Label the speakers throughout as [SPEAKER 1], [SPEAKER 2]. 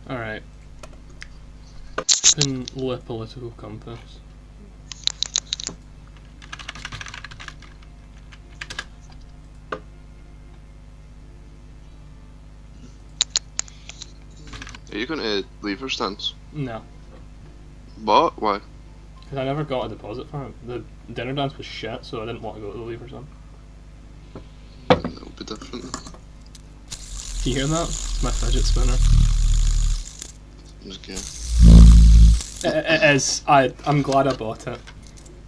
[SPEAKER 1] Alright. Open Le Political Compass.
[SPEAKER 2] Are you going to leave her stance?
[SPEAKER 1] No.
[SPEAKER 2] What? Why?
[SPEAKER 1] Because I never got a deposit for it. The dinner dance was shit, so I didn't want to go to the Leavers then.
[SPEAKER 2] That'll be different.
[SPEAKER 1] Do you hear that? It's my fidget spinner.
[SPEAKER 2] Okay.
[SPEAKER 1] It is. I'm glad I bought it.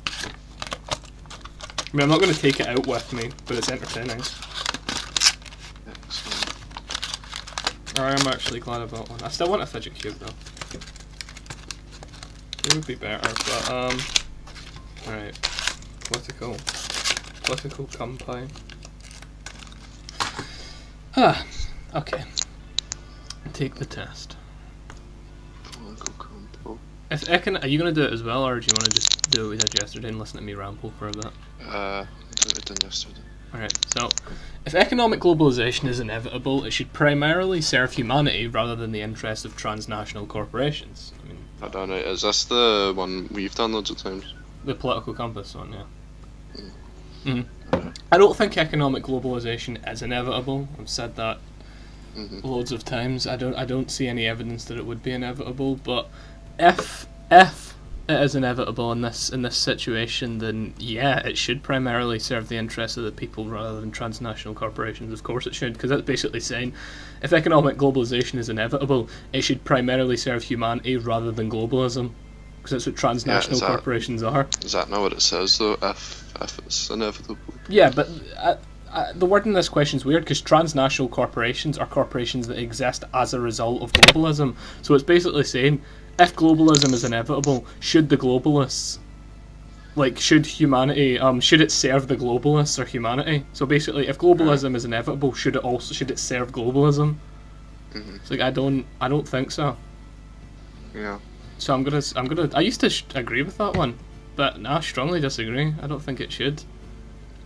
[SPEAKER 1] I mean, I'm not going to take it out with me, but it's entertaining.
[SPEAKER 2] Excellent.
[SPEAKER 1] I am actually glad I bought one. I still want a fidget cube though. It would be better, but alright. Political compy. Okay. Take the test.
[SPEAKER 2] Political compo.
[SPEAKER 1] Are you going to do it as well, or do you want to just do what we did yesterday and listen to me ramble for a bit?
[SPEAKER 2] I did it done yesterday.
[SPEAKER 1] Alright, so, if economic globalisation is inevitable, it should primarily serve humanity rather than the interests of transnational corporations. I mean,
[SPEAKER 2] I don't know, is this the one we've done loads of times?
[SPEAKER 1] the political compass one, yeah. I don't think economic globalisation is inevitable. I've said that loads of times. I don't see any evidence that it would be inevitable, but if it is inevitable in this situation, then yeah, it should primarily serve the interests of the people rather than transnational corporations. Of course it should, because that's basically saying if economic globalisation is inevitable, it should primarily serve humanity rather than globalism, because that's what transnational corporations are.
[SPEAKER 2] Is that not what it says though, if it's inevitable?
[SPEAKER 1] Yeah, but the word in this question is weird, because transnational corporations are corporations that exist as a result of globalism. So it's basically saying, if globalism is inevitable, should the globalists, should humanity, should it serve the globalists or humanity? So basically, if globalism is inevitable, should it serve globalism? It's like I don't think so.
[SPEAKER 2] Yeah.
[SPEAKER 1] So I'm gonna. I used to agree with that one, but I strongly disagree. I don't think it should.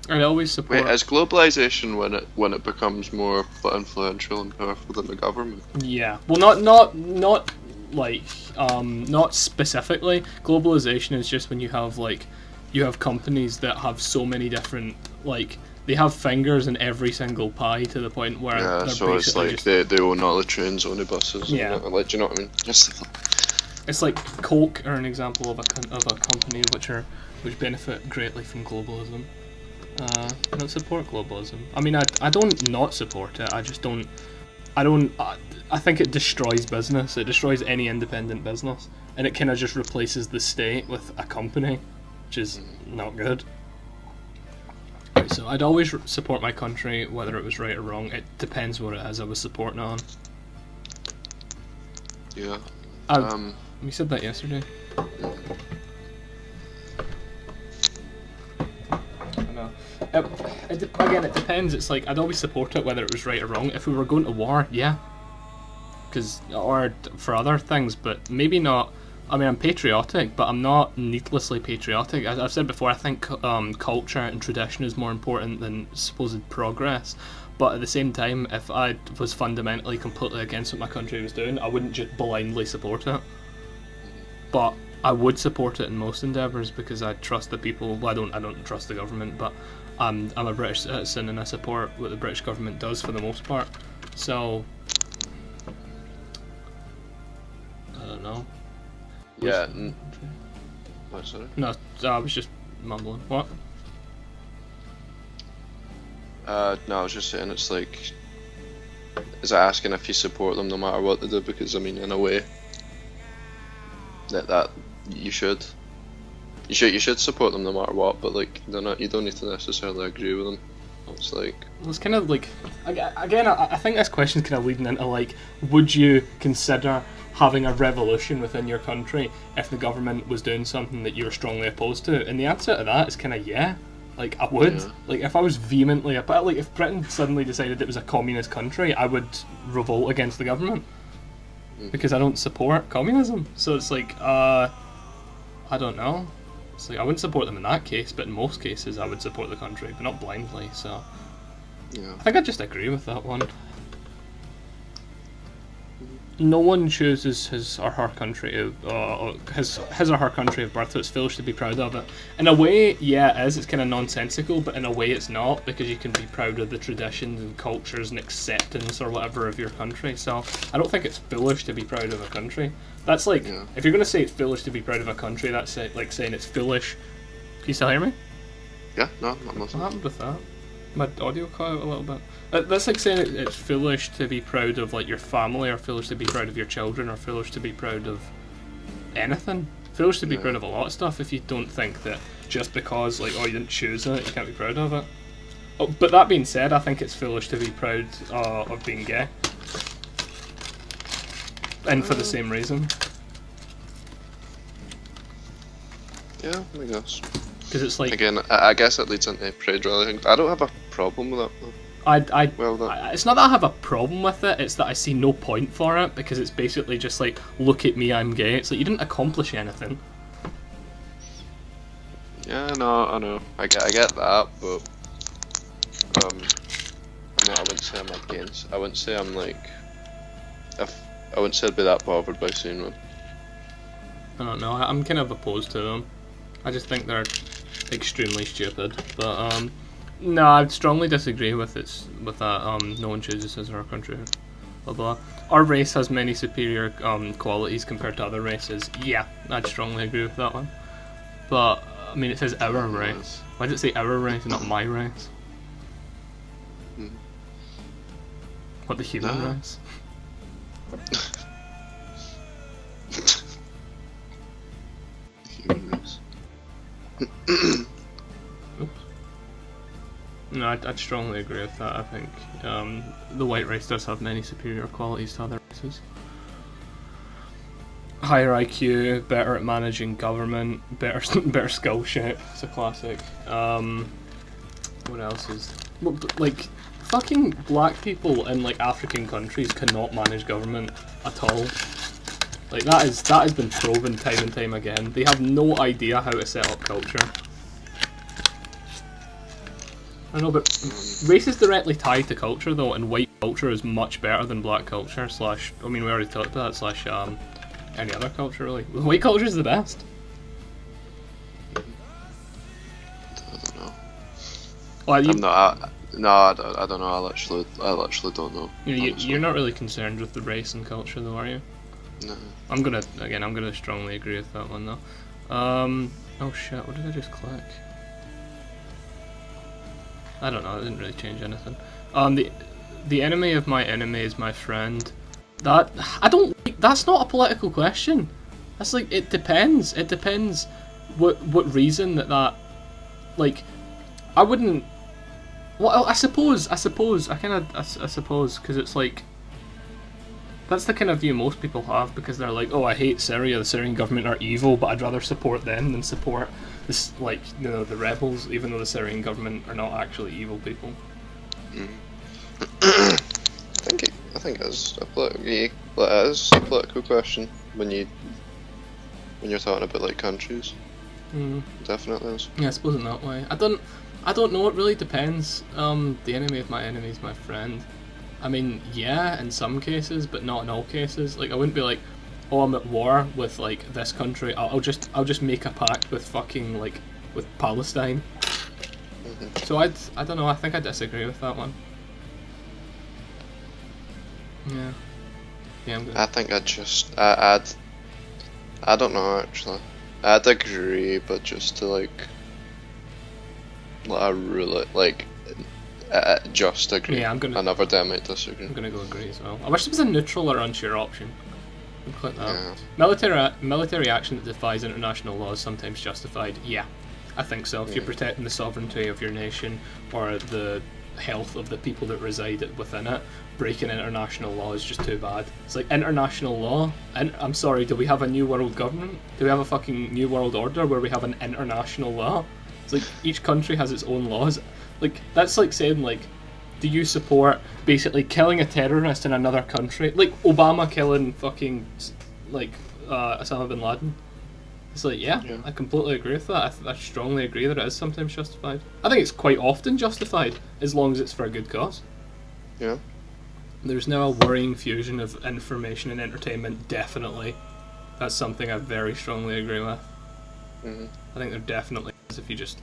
[SPEAKER 1] I always support.
[SPEAKER 2] Wait, is globalisation when it becomes more influential and powerful than the government?
[SPEAKER 1] Yeah. Well, not specifically. Globalization is just when you have companies that have so many different, they have fingers in every single pie to the point where
[SPEAKER 2] yeah, so it's like they own all the trains, own the buses.
[SPEAKER 1] Yeah.
[SPEAKER 2] Do you know what I mean?
[SPEAKER 1] It's like Coke are an example of a company which benefit greatly from globalism. I don't support globalism. I mean, I don't not support it. I just don't. I think it destroys business. It destroys any independent business, and it kind of just replaces the state with a company, which is not good. Right, so I'd always support my country, whether it was right or wrong. It depends what it is I was supporting on.
[SPEAKER 2] Yeah.
[SPEAKER 1] We said that yesterday. I know. Again, it depends. It's like I'd always support it whether it was right or wrong. If we were going to war, yeah. Or for other things, but maybe not. I mean, I'm patriotic, but I'm not needlessly patriotic. As I've said before, I think culture and tradition is more important than supposed progress. But at the same time, if I was fundamentally completely against what my country was doing, I wouldn't just blindly support it. But I would support it in most endeavours because I trust the people. Well, I don't trust the government, but I'm a British citizen and I support what the British government does for the most part. So I don't know.
[SPEAKER 2] Yeah. What, sorry?
[SPEAKER 1] No, I was just mumbling. What?
[SPEAKER 2] No, I was just saying it's like, is it asking if you support them no matter what they do? Because I mean, in a way, that you should support them no matter what. But like, you don't need to necessarily agree with them. It's like,
[SPEAKER 1] well, it's kind of like, again, I think this question's kind of leading into like, would you consider having a revolution within your country if the government was doing something that you were strongly opposed to? And the answer to that is kind of yeah. Like, I would. Yeah. Like, if I was vehemently, if Britain suddenly decided it was a communist country, I would revolt against the government. Because I don't support communism. So it's like, I don't know. It's like, I wouldn't support them in that case, but in most cases I would support the country, but not blindly, so.
[SPEAKER 2] Yeah.
[SPEAKER 1] I think I just agree with that one. No one chooses his or her country of his or her country of birth, so it's foolish to be proud of it. In a way, yeah, it is. It's kind of nonsensical, but in a way, it's not, because you can be proud of the traditions and cultures and acceptance or whatever of your country. So I don't think it's foolish to be proud of a country. That's like, if you're gonna say it's foolish to be proud of a country, that's like saying it's foolish. Can you still hear me?
[SPEAKER 2] Yeah, no, I'm
[SPEAKER 1] What
[SPEAKER 2] listening.
[SPEAKER 1] happened with that? My audio cut out a little bit. That's like saying it's foolish to be proud of like your family, or foolish to be proud of your children, or foolish to be proud of anything. Foolish to be proud of a lot of stuff if you don't think that just because like you didn't choose it, you can't be proud of it. Oh, but that being said, I think it's foolish to be proud of being gay, and for the same reason.
[SPEAKER 2] Yeah, I guess.
[SPEAKER 1] Because it's like
[SPEAKER 2] Again, I guess it leads into pride rallying. I don't have a problem with that, though.
[SPEAKER 1] it's not that I have a problem with it, it's that I see no point for it, because it's basically just like, look at me, I'm gay. It's like, you didn't accomplish anything.
[SPEAKER 2] Yeah, no, I know. I get that, but no, I wouldn't say I'm against. I wouldn't say I'm like, I wouldn't say I'd be that bothered by seeing one.
[SPEAKER 1] I don't know, I'm kind of opposed to them. I just think they're extremely stupid. But no, I'd strongly disagree with that. No one chooses his or her country. Blah blah. Our race has many superior qualities compared to other races. Yeah, I'd strongly agree with that one. But I mean, it says our race. Why did it say our race and not my race? What, the human
[SPEAKER 2] No.
[SPEAKER 1] race?
[SPEAKER 2] Human race.
[SPEAKER 1] No, I'd strongly agree with that. I think the white race does have many superior qualities to other races. Higher IQ, better at managing government, better skull shape. It's a classic. What else is like fucking black people in like African countries cannot manage government at all. Like that has been proven time and time again. They have no idea how to set up culture. I know, but race is directly tied to culture though, and white culture is much better than black culture / I mean, we already talked about that / any other culture really. White culture is the best.
[SPEAKER 2] I don't know.
[SPEAKER 1] Well,
[SPEAKER 2] I'm not. No, I don't know. I literally don't know.
[SPEAKER 1] you're not really concerned with the race and culture though, are you?
[SPEAKER 2] No.
[SPEAKER 1] I'm gonna strongly agree with that one though. Oh shit, what did I just click? I don't know, it didn't really change anything. The enemy of my enemy is my friend. That's not a political question. That's like, it depends. It depends what reason that like, I wouldn't. Well, I suppose, because it's like, that's the kind of view most people have, because they're like, oh, I hate Syria, the Syrian government are evil, but I'd rather support them than support this, like, you know, the rebels, even though the Syrian government are not actually evil people.
[SPEAKER 2] I think it's a political question when you're talking about like countries. Definitely is.
[SPEAKER 1] Yeah, I suppose in that way. I don't know. It really depends. The enemy of my enemy is my friend. I mean, yeah, in some cases, but not in all cases. Like, I wouldn't be like, oh, I'm at war with like this country. I'll just make a pact with fucking like with Palestine. So I don't know. I think I disagree with that one. Yeah. Yeah, I'm good.
[SPEAKER 2] I think I don't know actually. I'd agree, but just to like I really like just agree.
[SPEAKER 1] Yeah,
[SPEAKER 2] Another day I might disagree.
[SPEAKER 1] I'm gonna go agree as well. I wish there was a neutral or unsure option. I'd click that.
[SPEAKER 2] Yeah.
[SPEAKER 1] Military action that defies international law is sometimes justified. Yeah, I think so. If you're protecting the sovereignty of your nation or the health of the people that reside within it, breaking international law is just too bad. It's like international law. And I'm sorry, do we have a new world government? Do we have a fucking new world order where we have an international law? It's like each country has its own laws. Like, that's like saying, like, do you support basically killing a terrorist in another country? Like Obama killing fucking like Osama bin Laden. It's like, yeah, I completely agree with that. I strongly agree that it is sometimes justified. I think it's quite often justified, as long as it's for a good cause.
[SPEAKER 2] Yeah.
[SPEAKER 1] There's now a worrying fusion of information and entertainment, definitely. That's something I very strongly agree with.
[SPEAKER 2] Mhm.
[SPEAKER 1] I think there definitely is if you just...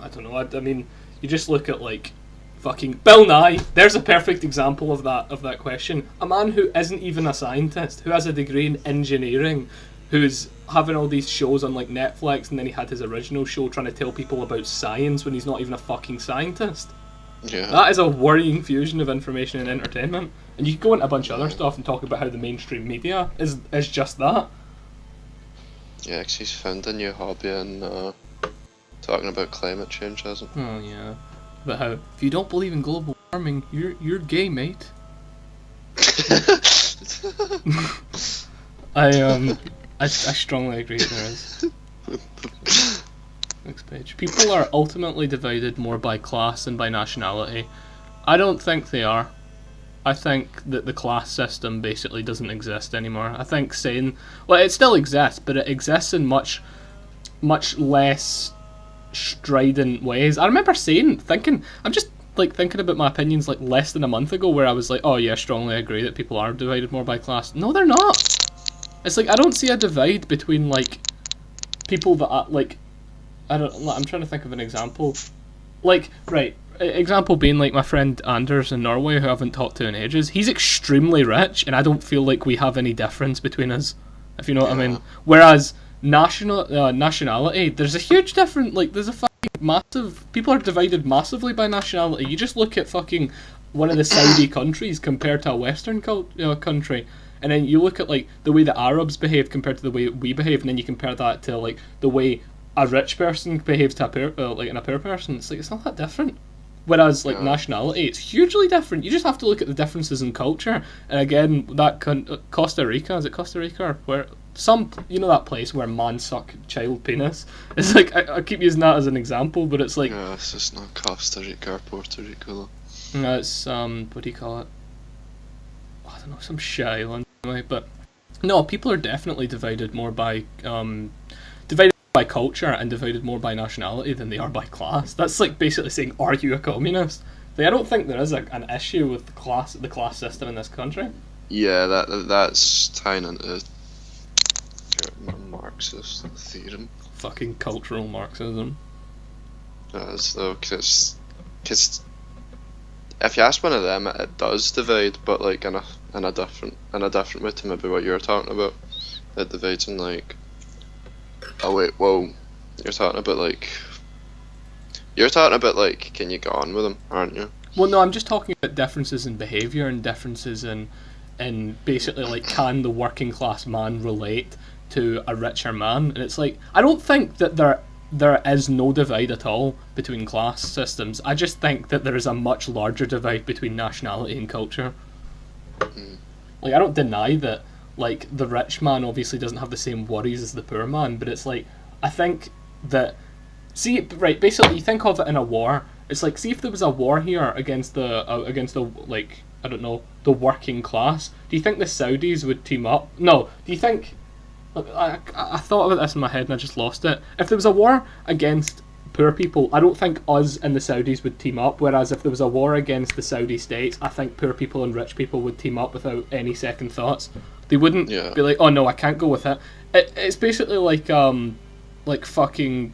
[SPEAKER 1] I don't know, I mean, you just look at, like, fucking... Bill Nye! There's a perfect example of that question. A man who isn't even a scientist, who has a degree in engineering, who's having all these shows on, like, Netflix, and then he had his original show trying to tell people about science when he's not even a fucking scientist.
[SPEAKER 2] Yeah.
[SPEAKER 1] That is a worrying fusion of information and entertainment. And you can go into a bunch of other stuff and talk about how the mainstream media is just that.
[SPEAKER 2] Yeah, 'cause he's found a new hobby in talking about climate change, hasn't he?
[SPEAKER 1] Oh yeah. But how if you don't believe in global warming, you're gay, mate. I strongly agree there is. Next page. People are ultimately divided more by class than by nationality. I don't think they are. I think that the class system basically doesn't exist anymore. I think saying, well, it still exists, but it exists in much less strident ways. I remember thinking, I'm just like thinking about my opinions like less than a month ago, where I was like, oh yeah, strongly agree that people are divided more by class. No, they're not. It's like I don't see a divide between like people that are like, I'm trying to think of an example. Like, right, example being like my friend Anders in Norway, who I haven't talked to in ages. He's extremely rich, and I don't feel like we have any difference between us, if you know what I mean. Whereas nationality, there's a huge difference. Like, there's a fucking massive. People are divided massively by nationality. You just look at fucking one of the Saudi countries compared to a Western country, and then you look at like the way the Arabs behave compared to the way we behave, and then you compare that to like the way a rich person behaves to a poor person. It's like it's not that different. Whereas like nationality, it's hugely different. You just have to look at the differences in culture. And again, that Costa Rica, is it Costa Rica, where some, you know, that place where man suck child penis. It's like I keep using that as an example, but it's like
[SPEAKER 2] it's just not Costa Rica or Puerto Rico though.
[SPEAKER 1] No, it's what do you call it? I don't know, some shit island anyway. But no, people are definitely divided more by culture and divided more by nationality than they are by class. That's like basically saying, are you a communist? Like, I don't think there is an issue with the class system in this country.
[SPEAKER 2] Yeah, that's tying into Marxist theorem.
[SPEAKER 1] Fucking cultural Marxism.
[SPEAKER 2] So, because if you ask one of them, it does divide, but like in a different way to maybe what you're talking about. It divides in like. Oh wait, whoa! You're talking about can you go on with them, aren't you?
[SPEAKER 1] Well, no, I'm just talking about differences in behaviour and differences in basically like, can the working class man relate to a richer man? And it's like, I don't think that there is no divide at all between class systems. I just think that there is a much larger divide between nationality and culture. Like, I don't deny that. Like, the rich man obviously doesn't have the same worries as the poor man, but it's like, I think that, see, right, basically you think of it in a war. It's like, see if there was a war here against the like, I don't know, the working class. Do you think the Saudis would team up? No. Do you think, look, I thought about this in my head and I just lost it. If there was a war against poor people, I don't think us and the Saudis would team up, whereas if there was a war against the Saudi states, I think poor people and rich people would team up without any second thoughts. They wouldn't be like, oh no, I can't go with it. It's basically like fucking,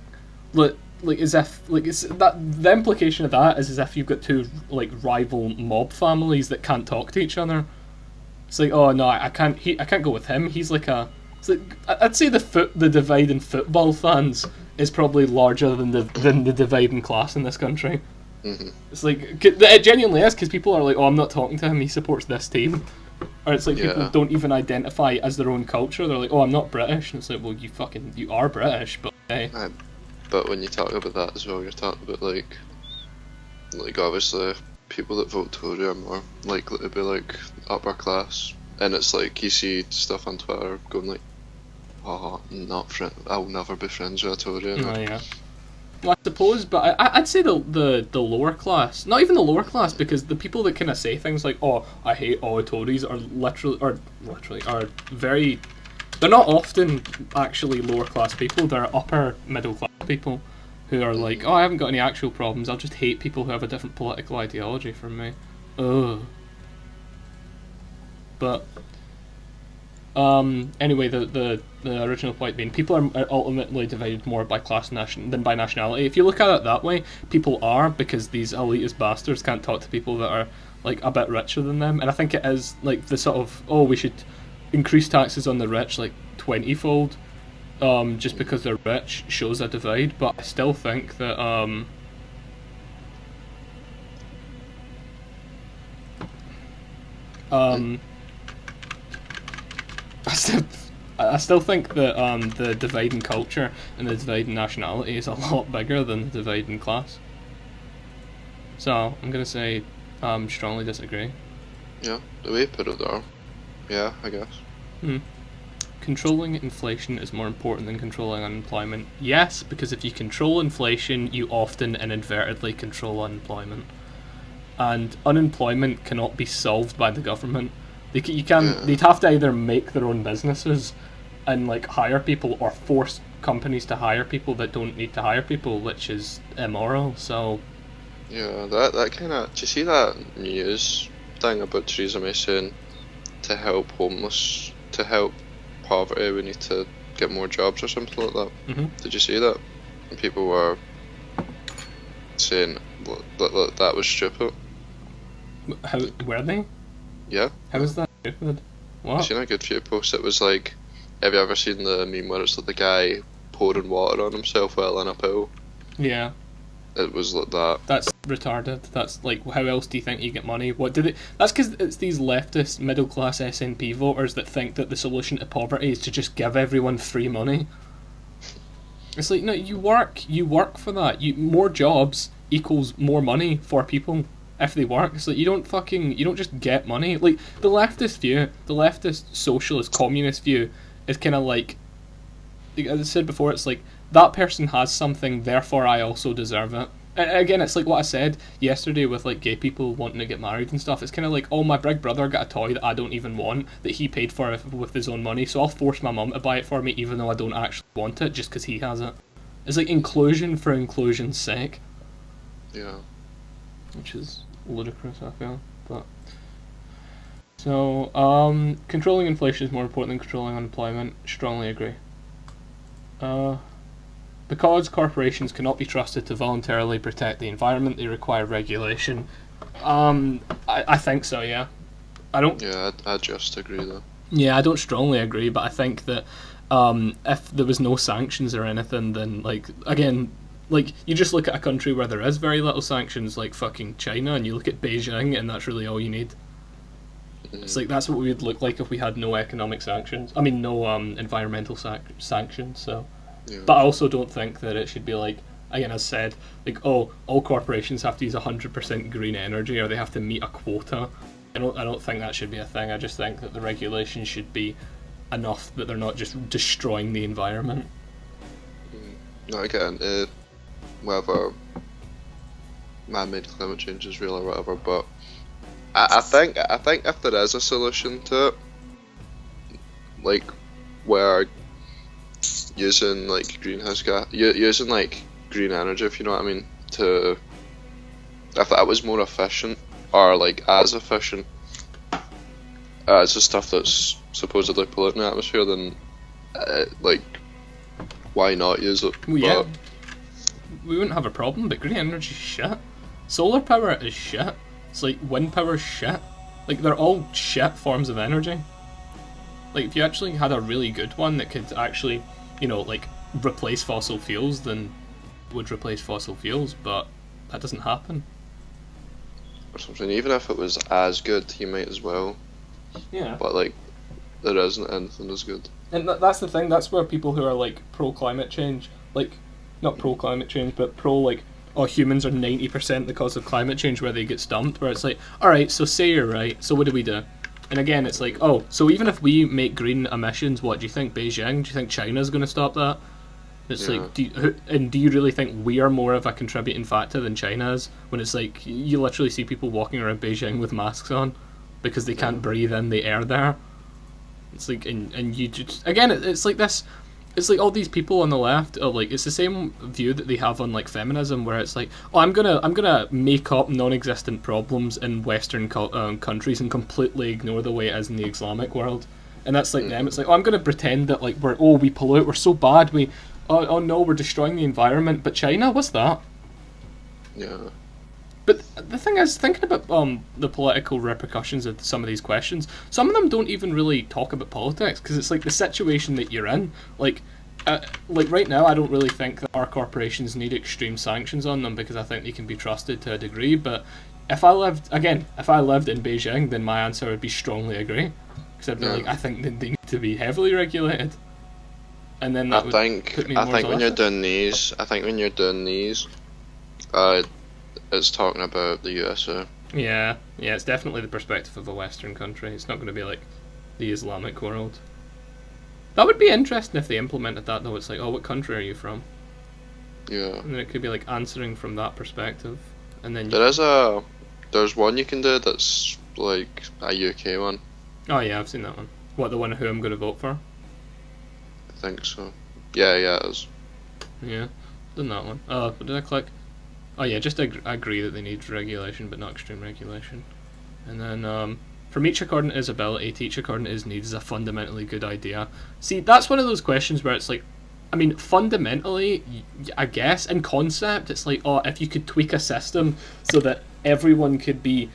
[SPEAKER 1] like as if, like, it's that, the implication of that is as if you've got two like rival mob families that can't talk to each other. It's like, oh no, I can't go with him. He's like it's like, I'd say the divide in football fans is probably larger than the divide in class in this country.
[SPEAKER 2] Mm-hmm.
[SPEAKER 1] It's like, it genuinely is, because people are like, oh, I'm not talking to him, he supports this team. Or it's like people don't even identify as their own culture. They're like, oh, I'm not British. And it's like, well, you are British, but hey.
[SPEAKER 2] But when you talk about that as well, you're talking about like obviously people that vote Tory are more likely to be like upper class, and it's like you see stuff on Twitter going like, oh, I'll never be friends with a Tory.
[SPEAKER 1] Oh yeah. Well, I suppose, but I'd say the lower class, not even the lower class, because the people that kind of say things like, oh, I hate all Tories, are very, they're not often actually lower class people. They're upper middle class people who are like, oh, I haven't got any actual problems, I'll just hate people who have a different political ideology from me. Ugh. But anyway, the original point being, people are ultimately divided more by class than by nationality. If you look at it that way, people are, because these elitist bastards can't talk to people that are like a bit richer than them. And I think it is like the sort of, oh, we should increase taxes on the rich like 20-fold, just because they're rich, shows a divide. But I still think that I still think that the divide in culture and the divide in nationality is a lot bigger than the divide in class. So I'm gonna say strongly disagree.
[SPEAKER 2] Yeah, the way you put it there. Yeah, I guess.
[SPEAKER 1] Controlling inflation is more important than controlling unemployment. Yes, because if you control inflation, you often inadvertently control unemployment. And unemployment cannot be solved by the government. They'd have to either make their own businesses and like hire people, or force companies to hire people that don't need to hire people, which is immoral. So
[SPEAKER 2] yeah, that kind of, do you see that news thing about Theresa May saying to help poverty we need to get more jobs or something like that?
[SPEAKER 1] Mm-hmm.
[SPEAKER 2] Did you see that? And people were saying that was stupid.
[SPEAKER 1] How were they?
[SPEAKER 2] Yeah.
[SPEAKER 1] How is that stupid? What?
[SPEAKER 2] I've seen a good few posts. It was like, have you ever seen the meme where it's like the guy pouring water on himself while in a pool?
[SPEAKER 1] Yeah.
[SPEAKER 2] It was like that.
[SPEAKER 1] That's retarded. That's like, how else do you think you get money? What did it? That's because it's these leftist middle class SNP voters that think that the solution to poverty is to just give everyone free money. It's like, no, you work for that. More jobs equals more money for people if they work. It's like, you don't just get money. Like the leftist view, the leftist socialist communist view is kind of like, as I said before, it's like, that person has something, therefore I also deserve it. And again, it's like what I said yesterday with like gay people wanting to get married and stuff. It's kind of like, oh, my big brother got a toy that I don't even want, that he paid for with his own money, so I'll force my mum to buy it for me even though I don't actually want it, just because he has it. It's like inclusion for inclusion's sake.
[SPEAKER 2] Yeah.
[SPEAKER 1] Which is ludicrous, I feel. But so, controlling inflation is more important than controlling unemployment. Strongly agree. Because corporations cannot be trusted to voluntarily protect the environment, they require regulation. I think so, yeah. I don't.
[SPEAKER 2] Yeah, I just agree though.
[SPEAKER 1] Yeah, I don't strongly agree, but I think that if there was no sanctions or anything, then like, again, like, you just look at a country where there is very little sanctions, like fucking China, and you look at Beijing, and that's really all you need. It's like, that's what we would look like if we had no economic sanctions. I mean, no environmental sanctions. So,
[SPEAKER 2] Yeah.
[SPEAKER 1] But I also don't think that it should be like, again, as said, like, oh, all corporations have to use 100% green energy, or they have to meet a quota. I don't think that should be a thing. I just think that the regulations should be enough that they're not just destroying the environment.
[SPEAKER 2] No, I get into whether man-made climate change is real or whatever, but I think if there is a solution to it, like where using like greenhouse gas, using like green energy, if you know what I mean, if that was more efficient, or like as efficient as the stuff that's supposedly polluting the atmosphere, then like, why not use it?
[SPEAKER 1] Well, yeah, we wouldn't have a problem, but green energy is shit. Solar power is shit. It's like wind power is shit. Like, they're all shit forms of energy. Like, if you actually had a really good one that could actually, you know, like, replace fossil fuels, then it would replace fossil fuels, but that doesn't happen.
[SPEAKER 2] Or something. Even if it was as good, you might as well.
[SPEAKER 1] Yeah.
[SPEAKER 2] But like, there isn't anything as good.
[SPEAKER 1] And that's the thing. That's where people who are like pro climate change, like, not pro climate change, but pro like, oh, humans are 90% the cause of climate change, where they get stumped. Where it's like, all right, so say you're right. So what do we do? And again, it's like, oh, so even if we make green emissions, what do you think Beijing? Do you think China's going to stop that? It's like, do you really think we are more of a contributing factor than China is? When it's like, you literally see people walking around Beijing with masks on because they can't breathe in the air there. It's like, and you just, again, it's like this, it's like all these people on the left are like, it's the same view that they have on like feminism, where it's like, oh, I'm gonna make up non-existent problems in Western countries and completely ignore the way it is in the Islamic world, and that's like them. It's like, oh, I'm gonna pretend that like we pollute, we're so bad, oh no, we're destroying the environment, but China, what's that?
[SPEAKER 2] Yeah.
[SPEAKER 1] But the thing is, thinking about the political repercussions of some of these questions, some of them don't even really talk about politics, because it's like the situation that you're in. Like right now, I don't really think that our corporations need extreme sanctions on them, because I think they can be trusted to a degree. But if I lived in Beijing, then my answer would be strongly agree, because I'd be like, I think that they need to be heavily regulated. And then that
[SPEAKER 2] I think when you're doing these, it's talking about the USA.
[SPEAKER 1] Yeah, it's definitely the perspective of a Western country. It's not going to be like the Islamic world. That would be interesting if they implemented that, though. It's like, oh, what country are you from?
[SPEAKER 2] Yeah.
[SPEAKER 1] And then it could be like answering from that perspective, and then
[SPEAKER 2] there's one you can do that's like a UK one.
[SPEAKER 1] Oh yeah, I've seen that one. What, the one who I'm going to vote for?
[SPEAKER 2] I think so. Yeah, it is.
[SPEAKER 1] Yeah, done that one. What did I click? Oh yeah, just agree that they need regulation, but not extreme regulation. And then from each according to his ability to each according to his needs is a fundamentally good idea. See, that's one of those questions where it's like, I mean, fundamentally, I guess, in concept, it's like, oh, if you could tweak a system so that everyone could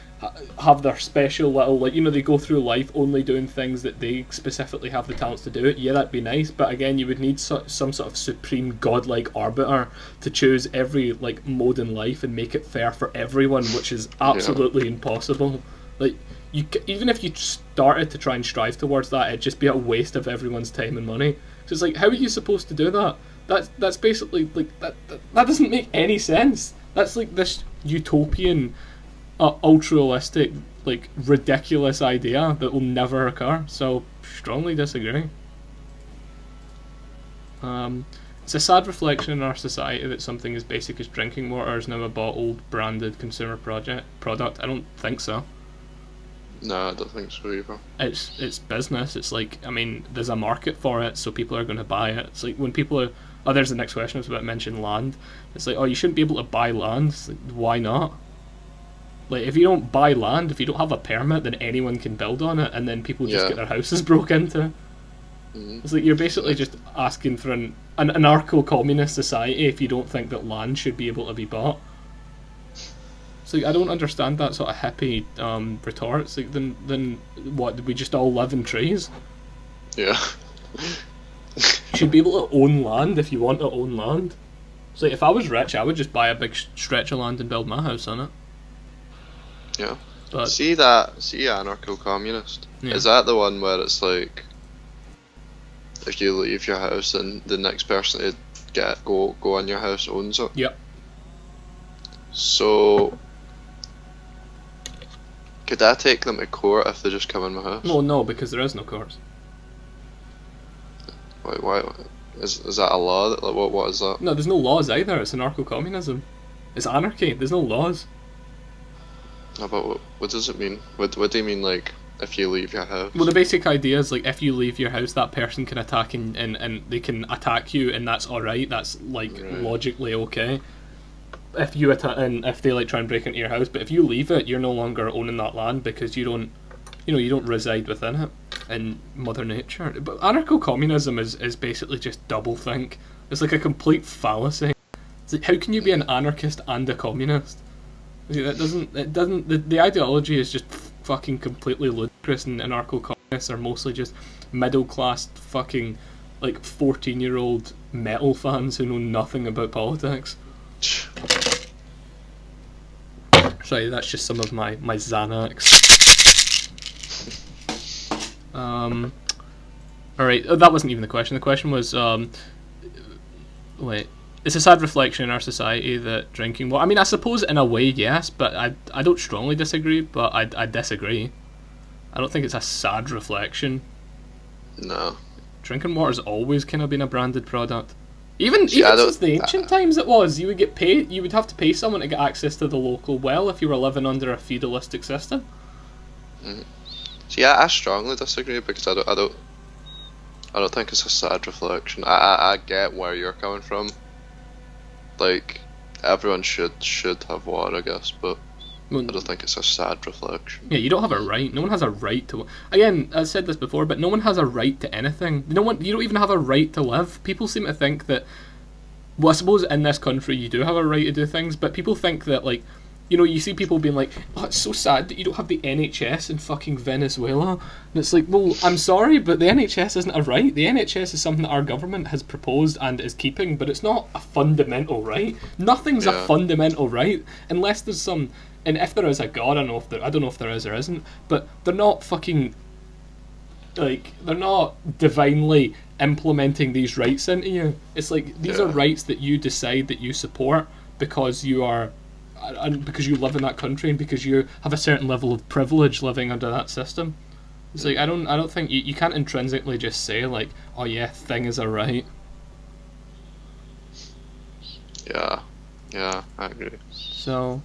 [SPEAKER 1] have their special little, like, you know, they go through life only doing things that they specifically have the talents to do it, yeah, that'd be nice, but again, you would need some sort of supreme godlike arbiter to choose every, like, mode in life and make it fair for everyone, which is absolutely impossible. Like, even if you started to try and strive towards that, it'd just be a waste of everyone's time and money. So it's like, how are you supposed to do that? That's basically, like, that doesn't make any sense. That's like this utopian, ultra-realistic, like, ridiculous idea that will never occur. So, strongly disagree. It's a sad reflection in our society that something as basic as drinking water is now a bottled, branded consumer product. I don't think so.
[SPEAKER 2] No, I don't think so either.
[SPEAKER 1] It's business. It's like, I mean, there's a market for it, so people are going to buy it. It's like when people are... Oh, there's the next question. I was about to mention land. It's like, oh, you shouldn't be able to buy land. It's like, why not? Like, if you don't buy land, if you don't have a permit, then anyone can build on it, and then people just get their houses broke into. It's like, you're basically just asking for an anarcho-communist society if you don't think that land should be able to be bought. It's like, I don't understand that sort of hippie retort. It's like, then what, did we just all live in trees?
[SPEAKER 2] Yeah.
[SPEAKER 1] You should be able to own land if you want to own land. It's like, if I was rich, I would just buy a big stretch of land and build my house on it.
[SPEAKER 2] Yeah.
[SPEAKER 1] But
[SPEAKER 2] see anarcho-communist? Yeah. Is that the one where it's like, if you leave your house, then the next person to go on your house owns it?
[SPEAKER 1] Yep.
[SPEAKER 2] So, could I take them to court if they just come in my house?
[SPEAKER 1] Well, no, because there is no courts.
[SPEAKER 2] Why? Is that a law? Like, what is that?
[SPEAKER 1] No, there's no laws either. It's anarcho-communism. It's anarchy. There's no laws.
[SPEAKER 2] No, but what does it mean? What do you mean, like, if you leave your house?
[SPEAKER 1] Well, the basic idea is, like, if you leave your house, that person can attack and they can attack you, and that's alright. That's, like, logically okay. If you if they, like, try and break into your house, but if you leave it, you're no longer owning that land because you don't reside within it in Mother Nature. But anarcho-communism is basically just doublethink. It's like a complete fallacy. It's like, how can you be an anarchist and a communist? The ideology is just fucking completely ludicrous, and anarcho-communists are mostly just middle-class fucking, like, 14-year-old metal fans who know nothing about politics. Sorry, that's just some of my Xanax. Alright, that wasn't even the question. The question was, wait. It's a sad reflection in our society that drinking... Well, I mean, I suppose in a way, yes, but I don't strongly disagree, but I disagree. I don't think it's a sad reflection.
[SPEAKER 2] No.
[SPEAKER 1] Drinking water's always kind of been a branded product. Even since the ancient times it was. You would have to pay someone to get access to the local well if you were living under a feudalistic system.
[SPEAKER 2] Mm. See, I strongly disagree because I I don't think it's a sad reflection. I get where you're coming from. Like, everyone should have war, I guess, but
[SPEAKER 1] Well,
[SPEAKER 2] I don't think it's a sad reflection.
[SPEAKER 1] yeah, you don't have a right. No one has a right to. Again, I said this before, but no one has a right to anything. No one. You don't even have a right to live. People seem to think that. Well, I suppose in this country you do have a right to do things, but people think that, like, you know, you see people being like, "Oh, it's so sad that you don't have the NHS in fucking Venezuela," and it's like, well, I'm sorry, but the NHS isn't a right. The NHS is something that our government has proposed and is keeping, but it's not a fundamental right. Nothing's a
[SPEAKER 2] Yeah.
[SPEAKER 1] fundamental right unless there's some. And if there is a god, I don't know if there is or isn't, but they're not fucking. Like, they're not divinely implementing these rights into you. It's like these are
[SPEAKER 2] Yeah.
[SPEAKER 1] rights that you decide that you support because you are, and because you live in that country and because you have a certain level of privilege living under that system. It's like I don't think you can't intrinsically just say like, oh yeah, thing is a right.
[SPEAKER 2] Yeah, I agree.
[SPEAKER 1] So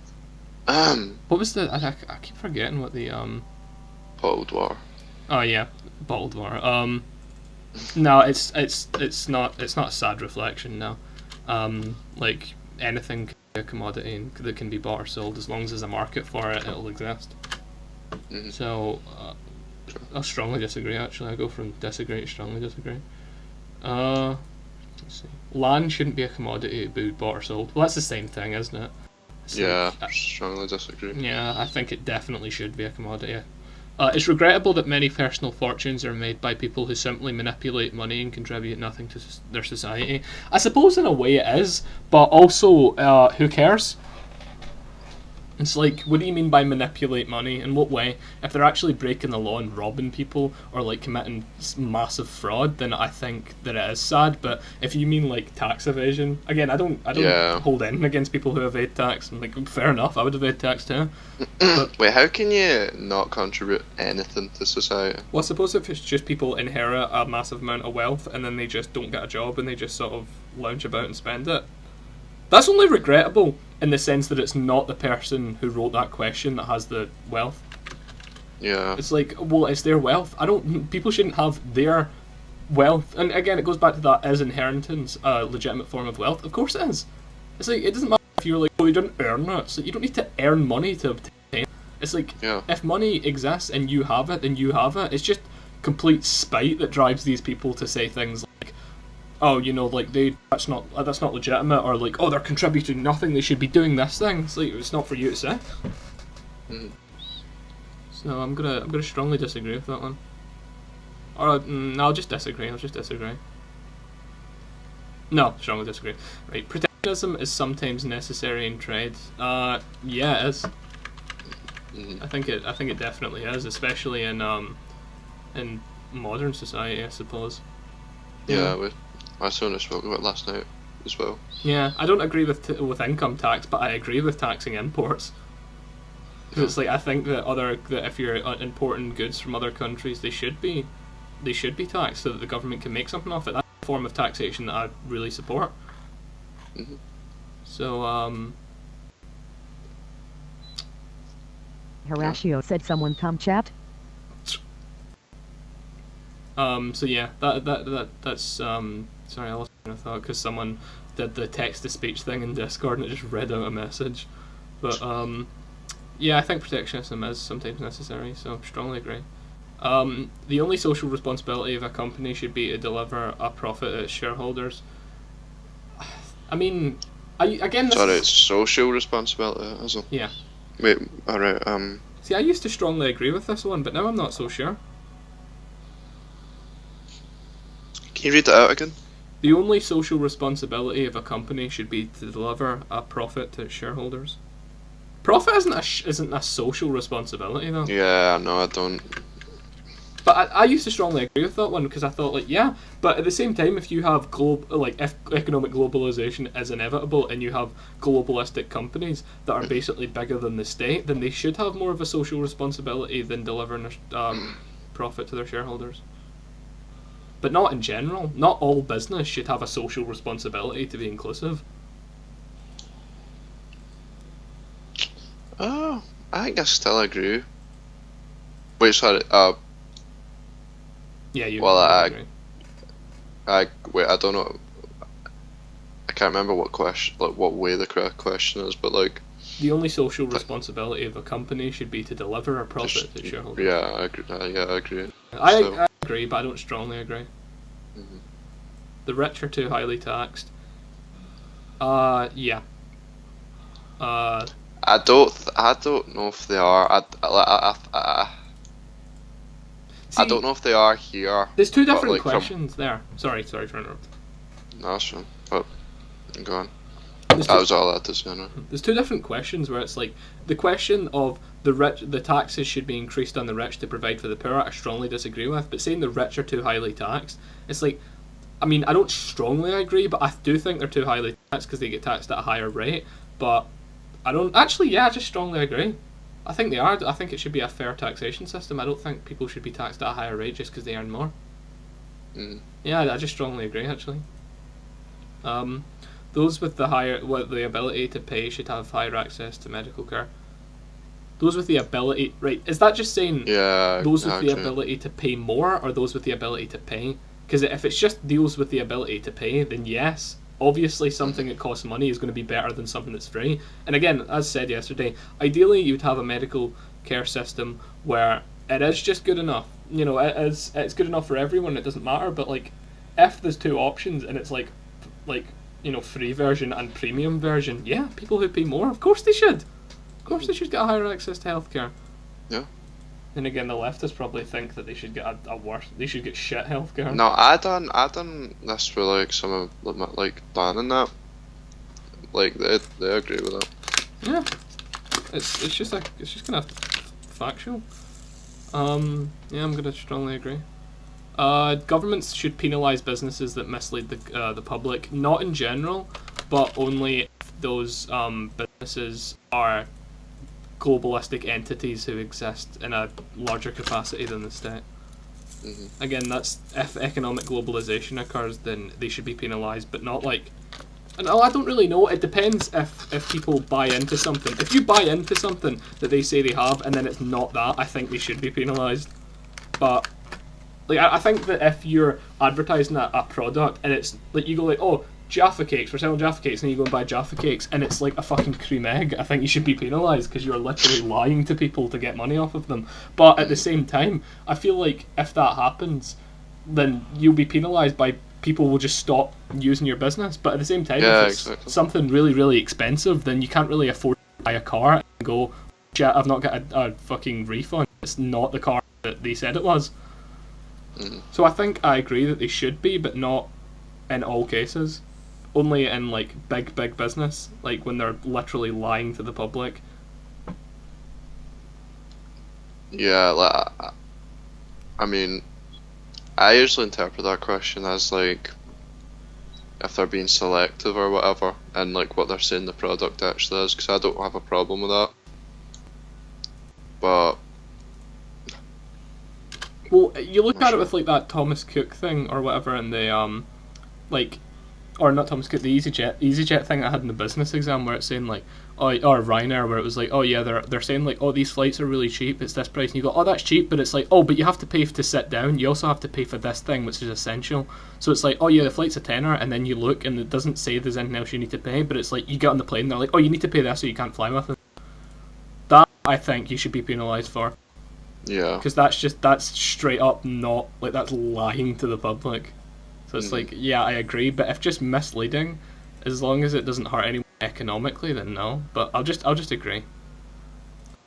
[SPEAKER 1] what was the? I keep forgetting what the
[SPEAKER 2] Cold War.
[SPEAKER 1] Oh yeah, bottled water. No, it's not a sad reflection. No, like anything can be a commodity that can be bought or sold as long as there's a market for it, it'll exist.
[SPEAKER 2] Mhm.
[SPEAKER 1] So I strongly disagree. Actually, I go from disagree to strongly disagree. Let's see. Land shouldn't be a commodity to be bought or sold. Well, that's the same thing, isn't it? It's
[SPEAKER 2] Yeah,
[SPEAKER 1] like,
[SPEAKER 2] strongly disagree.
[SPEAKER 1] yeah, I think it definitely should be a commodity. It's regrettable that many personal fortunes are made by people who simply manipulate money and contribute nothing to their society. I suppose in a way it is, but also, who cares? It's like, what do you mean by manipulate money? In what way? If they're actually breaking the law and robbing people or like committing massive fraud, then I think that it is sad. But if you mean like tax evasion, again, I don't
[SPEAKER 2] Yeah.
[SPEAKER 1] hold anything against people who evade tax. I'm like, fair enough, I would evade tax too. But
[SPEAKER 2] Wait, how can you not contribute anything to society?
[SPEAKER 1] well, I suppose if it's just people inherit a massive amount of wealth and then they just don't get a job and they just sort of lounge about and spend it. That's only regrettable in the sense that it's not the person who wrote that question that has the wealth.
[SPEAKER 2] Yeah,
[SPEAKER 1] It's like, well, it's their wealth. People shouldn't have their wealth. And again, it goes back to that, is inheritance a legitimate form of wealth? Of course it is. It's like, it doesn't matter if you're like, oh, you didn't earn it. It's like, you don't need to earn money to obtain it. It's like,
[SPEAKER 2] yeah,
[SPEAKER 1] if money exists and you have it, then you have it. It's just complete spite that drives these people to say things like, oh, you know, like that's not legitimate, or like, oh, they're contributing nothing, they should be doing this thing. It's like, it's not for you to say.
[SPEAKER 2] Mhm.
[SPEAKER 1] So I'm gonna strongly disagree with that one. Or no, I'll just disagree. No, strongly disagree. Right, protectionism is sometimes necessary in trade. Yeah, it is.
[SPEAKER 2] Mhm.
[SPEAKER 1] I think it definitely is, especially in modern society, I suppose.
[SPEAKER 2] yeah. I saw this spoke about last night as well.
[SPEAKER 1] Yeah, I don't agree with income tax, but I agree with taxing imports. Because it's like, I think that if you're importing goods from other countries, they should be taxed so that the government can make something off it. That's a form of taxation that I really support.
[SPEAKER 2] Mhm.
[SPEAKER 1] So
[SPEAKER 3] Horatio said someone come chat.
[SPEAKER 1] so yeah, that's sorry, I lost my train of thought because someone did the text to speech thing in Discord and it just read out a message. But yeah, I think protectionism is sometimes necessary, so strongly agree. The only social responsibility of a company should be to deliver a profit to its shareholders. I mean, again, this
[SPEAKER 2] Sorry,
[SPEAKER 1] is,
[SPEAKER 2] it's social responsibility, is it?
[SPEAKER 1] yeah.
[SPEAKER 2] Wait, alright,
[SPEAKER 1] See, I used to strongly agree with this one, but now I'm not so sure.
[SPEAKER 2] can you read that out again?
[SPEAKER 1] The only social responsibility of a company should be to deliver a profit to its shareholders. Profit isn't a social responsibility though.
[SPEAKER 2] Yeah, no, I don't.
[SPEAKER 1] But I used to strongly agree with that one because I thought like, yeah, but at the same time, if you have if economic globalization is inevitable and you have globalistic companies that are basically bigger than the state, then they should have more of a social responsibility than delivering profit to their shareholders. But not in general. Not all business should have a social responsibility to be inclusive.
[SPEAKER 2] Oh, I think I still agree. Wait, sorry.
[SPEAKER 1] Yeah, you
[SPEAKER 2] Well, I-
[SPEAKER 1] agree.
[SPEAKER 2] I don't know. I can't remember what question, like what way the correct question is, but like.
[SPEAKER 1] The only social responsibility of a company should be to deliver a profit to shareholders.
[SPEAKER 2] Yeah, I agree. I agree.
[SPEAKER 1] I agree, but I don't strongly agree.
[SPEAKER 2] Mhm.
[SPEAKER 1] The rich are too highly taxed. Yeah.
[SPEAKER 2] I don't know if they are. I don't know if they are here.
[SPEAKER 1] There's two different
[SPEAKER 2] like,
[SPEAKER 1] questions there. Sorry to interrupt.
[SPEAKER 2] No, that's fine. But go on.
[SPEAKER 1] There's
[SPEAKER 2] That was all I had to say. No?
[SPEAKER 1] There's two different questions where it's like the question of the taxes should be increased on the rich to provide for the poor. I strongly disagree with, but saying the rich are too highly taxed, it's like, I mean, I don't strongly agree, but I do think they're too highly taxed because they get taxed at a higher rate. But I don't actually. Yeah, I just strongly agree. I think they are. I think it should be a fair taxation system. I don't think people should be taxed at a higher rate just because they earn more.
[SPEAKER 2] Mm.
[SPEAKER 1] Yeah, I just strongly agree actually. Those with the ability to pay should have higher access to medical care. Those with the ability, right? Is that just saying those with the ability to pay more, or those with the ability to pay? Because if it's just those with the ability to pay, then yes, obviously something that costs money is going to be better than something that's free. And again, as said yesterday, ideally you'd have a medical care system where it is just good enough. You know, it's good enough for everyone. It doesn't matter. But like, if there's two options and it's like you know, free version and premium version, yeah, people who pay more, of course they should. Of course they should get a higher access to healthcare.
[SPEAKER 2] Yeah.
[SPEAKER 1] And again, the leftists probably think that they should get a worse. They should get shit healthcare.
[SPEAKER 2] No, I done this for like some of like Dan and that. Like they agree with that.
[SPEAKER 1] Yeah, it's just kind of factual. Yeah, I'm gonna strongly agree. Governments should penalise businesses that mislead the public, not in general, but only if those businesses are globalistic entities who exist in a larger capacity than the state.
[SPEAKER 2] Mm-hmm.
[SPEAKER 1] Again, that's if economic globalisation occurs, then they should be penalised, but not like. And I don't really know. It depends if people buy into something. If you buy into something that they say they have, and then it's not that, I think they should be penalised. But like, I think that if you're advertising a product and it's like you go like, oh, Jaffa cakes, we're selling Jaffa cakes, and you go and buy Jaffa cakes and it's like a fucking cream egg, I think you should be penalised because you're literally lying to people to get money off of them. But at the same time, I feel like if that happens, then you'll be penalised by people will just stop using your business. But at the same time, if it's something really, really expensive, then you can't really afford to buy a car and go, shit, I've not got a fucking refund. It's not the car that they said it was.
[SPEAKER 2] Mm-hmm.
[SPEAKER 1] So I think I agree that they should be, but not in all cases. Only in like big business, like when they're literally lying to the public.
[SPEAKER 2] Yeah, like, I mean, I usually interpret that question as like if they're being selective or whatever, and like what they're saying the product actually is, because I don't have a problem with that. But
[SPEAKER 1] well, you look at it with like that Thomas Cook thing or whatever, and the like, or not Thomas Cook, the EasyJet thing I had in the business exam, where it's saying like, oh, or Ryanair, where it was like, oh yeah, they're saying like, oh, these flights are really cheap, it's this price, and you go, oh, that's cheap, but it's like, oh, but you have to pay to sit down, you also have to pay for this thing, which is essential. So it's like, oh yeah, the flight's a tenner, and then you look and it doesn't say there's anything else you need to pay, but it's like you get on the plane and they're like, oh, you need to pay this or you can't fly with it. That I think you should be penalised for.
[SPEAKER 2] yeah,
[SPEAKER 1] Because that's straight up not, like, that's lying to the public. So it's like, yeah, I agree, but if just misleading, as long as it doesn't hurt anyone economically, then no. But I'll just agree.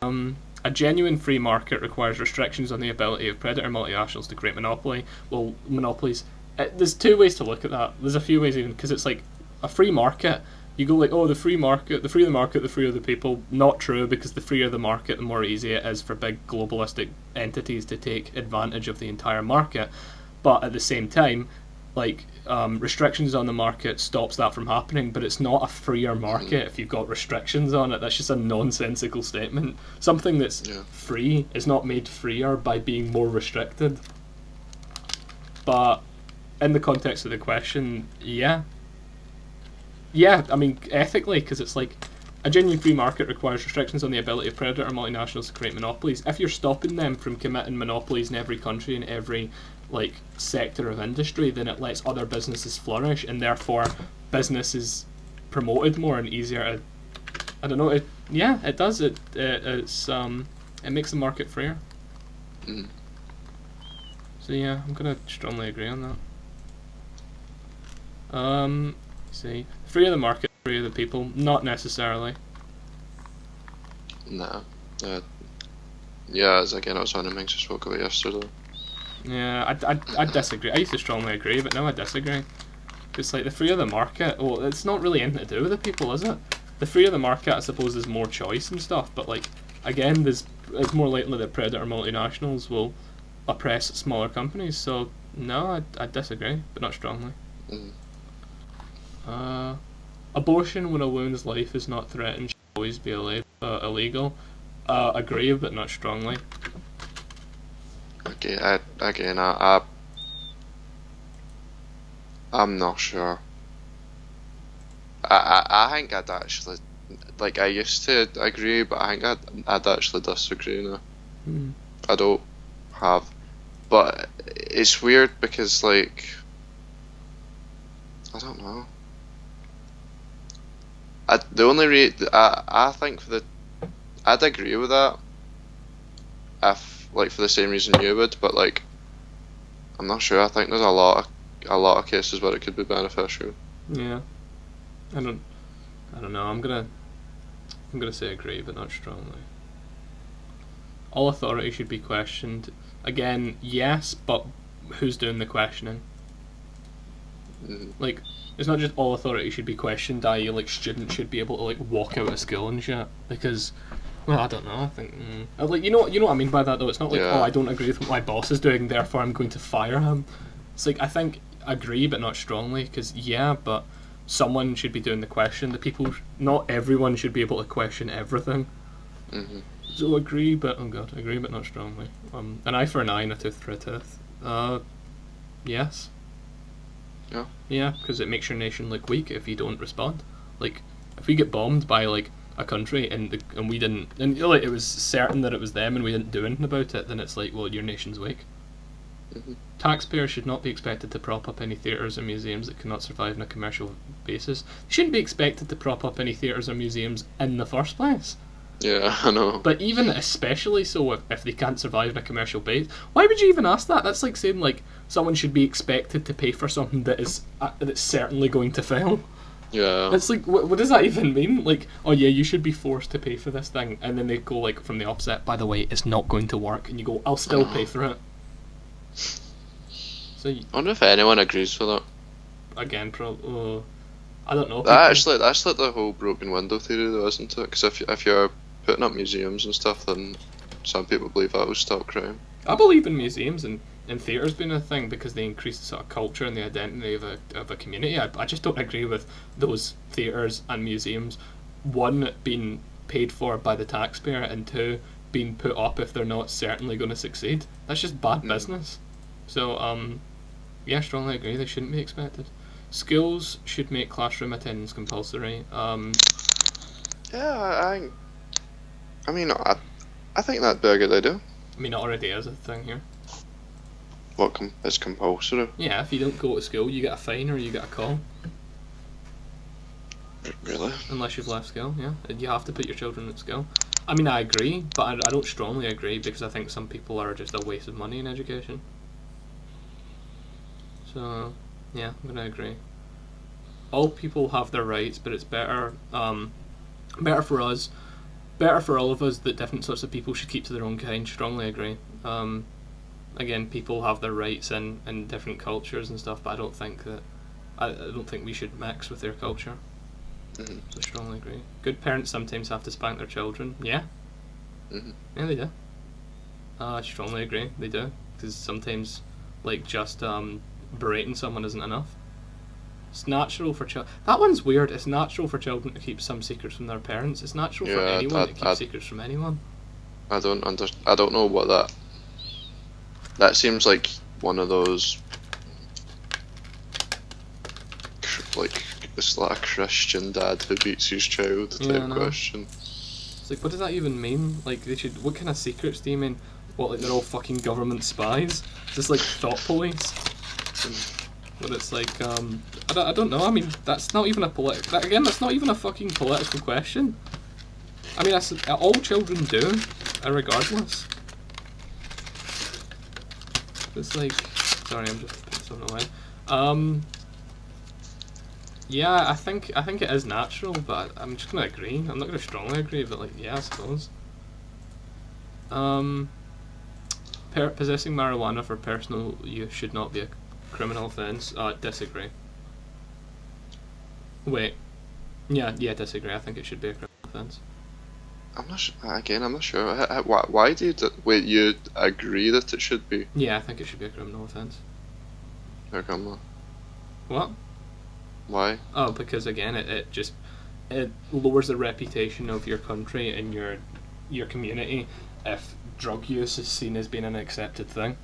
[SPEAKER 1] A genuine free market requires restrictions on the ability of predator multinationals to create monopoly. Well, monopolies. There's two ways to look at that. There's a few ways even, because it's like a free market. You go like, oh, the free market, the freer the market, the freer the people. Not true, because the freer the market, the more easy it is for big globalistic entities to take advantage of the entire market. But at the same time, like, restrictions on the market stops that from happening, but it's not a freer market if you've got restrictions on it. That's just a nonsensical statement. Something that's free is not made freer by being more restricted. But in the context of the question, yeah, I mean, ethically, because it's like, a genuine free market requires restrictions on the ability of predator multinationals to create monopolies. If you're stopping them from committing monopolies in every country and every like sector of industry, then it lets other businesses flourish, and therefore business is promoted more and easier to. I don't know. It does. It makes the market freer.
[SPEAKER 2] Mm.
[SPEAKER 1] So yeah, I'm gonna strongly agree on that. See, freer the market, freer the people, not necessarily.
[SPEAKER 2] Nah. Yeah, as again, it was one of the things I spoke about yesterday.
[SPEAKER 1] Yeah, I disagree. I used to strongly agree, but now I disagree. It's like the freer the market. Well, it's not really anything to do with the people, is it? The freer the market, I suppose, there's more choice and stuff. But like, again, it's more likely that predator multinationals will oppress smaller companies. So no, I disagree, but not strongly.
[SPEAKER 2] Mm.
[SPEAKER 1] Abortion when a woman's life is not threatened should always be illegal. Agree, but not strongly.
[SPEAKER 2] Okay, I'm not sure. I think I'd actually, like, I used to agree, but I think I'd actually disagree now.
[SPEAKER 1] Hmm.
[SPEAKER 2] I don't have, but it's weird because, like, I don't know. I think I'd agree with that if, like, for the same reason you would, but like, I'm not sure. I think there's a lot of cases where it could be beneficial.
[SPEAKER 1] Yeah. I don't know. I'm gonna say agree, but not strongly. All authority should be questioned. Again, yes, but who's doing the questioning?
[SPEAKER 2] Mm.
[SPEAKER 1] Like, it's not just all authority should be questioned, i.e. like students should be able to like walk out of school and shit. Because, well, I don't know. I think like you know what I mean by that though. It's not like
[SPEAKER 2] Yeah.
[SPEAKER 1] I don't agree with what my boss is doing, therefore I'm going to fire him. It's like I think agree but not strongly, because yeah, but someone should be doing the question. The people, not everyone should be able to question everything.
[SPEAKER 2] Mhm.
[SPEAKER 1] So agree, but agree but not strongly. An eye for an eye and a tooth for a tooth. Yes.
[SPEAKER 2] Yeah.
[SPEAKER 1] Yeah, because it makes your nation look weak if you don't respond. Like, if we get bombed by like a country and we didn't, and you know, like, it was certain that it was them and we didn't do anything about it, then it's like, well, your nation's weak.
[SPEAKER 2] Mhm.
[SPEAKER 1] Taxpayers should not be expected to prop up any theatres or museums that cannot survive on a commercial basis. They shouldn't be expected to prop up any theatres or museums in the first place.
[SPEAKER 2] Yeah, I know.
[SPEAKER 1] But even especially so if they can't survive on a commercial base, why would you even ask that? That's like saying like someone should be expected to pay for something that is that's certainly going to fail.
[SPEAKER 2] Yeah.
[SPEAKER 1] It's like what does that even mean? Like, oh yeah, you should be forced to pay for this thing, and then they go like from the opposite. By the way, it's not going to work, and you go, I'll still pay for it. So
[SPEAKER 2] I wonder if anyone agrees with that.
[SPEAKER 1] again, I don't know.
[SPEAKER 2] That's like the whole broken window theory, though, isn't it? Because if you're putting up museums and stuff, then some people believe that will stop crime.
[SPEAKER 1] I believe in museums and theatres being a thing because they increase the sort of culture and the identity of a community. I just don't agree with those theatres and museums, one, being paid for by the taxpayer, and two, being put up if they're not certainly going to succeed. That's just bad business. So, yeah, strongly agree, they shouldn't be expected. Schools should make classroom attendance compulsory.
[SPEAKER 2] Yeah, I mean, I think that'd be a good idea.
[SPEAKER 1] I mean, it already is a thing here.
[SPEAKER 2] What is compulsory?
[SPEAKER 1] Yeah, if you don't go to school, you get a fine or you get a call.
[SPEAKER 2] Really?
[SPEAKER 1] Unless you've left school, yeah. You have to put your children at school. I mean, I agree, but I don't strongly agree because I think some people are just a waste of money in education. So, yeah, I'm gonna agree. All people have their rights, but it's better for us, better for all of us that different sorts of people should keep to their own kind. Strongly agree. Again, people have their rights in different cultures and stuff, but I don't think we should mix with their culture.
[SPEAKER 2] Mm-hmm.
[SPEAKER 1] So strongly agree. Good parents sometimes have to spank their children. Yeah.
[SPEAKER 2] Mm-hmm.
[SPEAKER 1] Yeah, they do. I strongly agree. They do, because sometimes, like, just berating someone isn't enough. It's natural for children. That one's weird. It's natural for children to keep some secrets from their parents. It's natural for anyone to keep secrets from anyone.
[SPEAKER 2] I don't know what that. That seems like one of those, like, it's like a Christian dad who beats his child type question.
[SPEAKER 1] It's like, what does that even mean? Like, what kind of secrets do you mean? What, like they're all fucking government spies? Is this like thought police? But it's like, I don't know. I mean, that's not even a that's not even a fucking political question. I mean, that's all children do, regardless. It's like, sorry, I'm just putting something away. Yeah, I think it is natural, but I'm just gonna agree. I'm not gonna strongly agree, but like, yeah, I suppose. Possessing marijuana for personal use should not be a criminal offence. Disagree. Wait. Yeah, disagree. I think it should be a criminal offence.
[SPEAKER 2] I'm not again, I'm not sure. Why do you... Wait, you agree that it should be?
[SPEAKER 1] Yeah, I think it should be a criminal offence.
[SPEAKER 2] How come that?
[SPEAKER 1] What?
[SPEAKER 2] Why?
[SPEAKER 1] Oh, because again, it lowers the reputation of your country and your community if drug use is seen as being an accepted thing.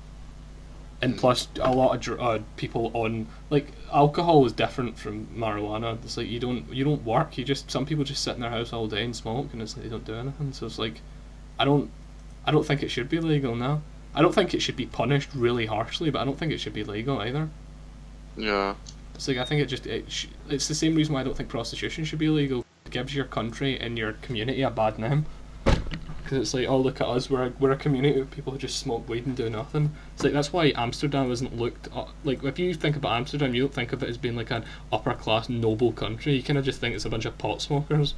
[SPEAKER 1] And plus, a lot of people on, like, alcohol is different from marijuana. It's like you don't work. Some people just sit in their house all day and smoke, and it's like they don't do anything. So it's like, I don't think it should be legal now. I don't think it should be punished really harshly, but I don't think it should be legal either.
[SPEAKER 2] Yeah.
[SPEAKER 1] It's like, I think it's the same reason why I don't think prostitution should be illegal. It gives your country and your community a bad name. Because it's like, oh, look at us, we're a community of people who just smoke weed and do nothing. It's like, that's why Amsterdam isn't looked like, if you think about Amsterdam, you don't think of it as being like an upper class noble country. You kind of just think it's a bunch of pot smokers.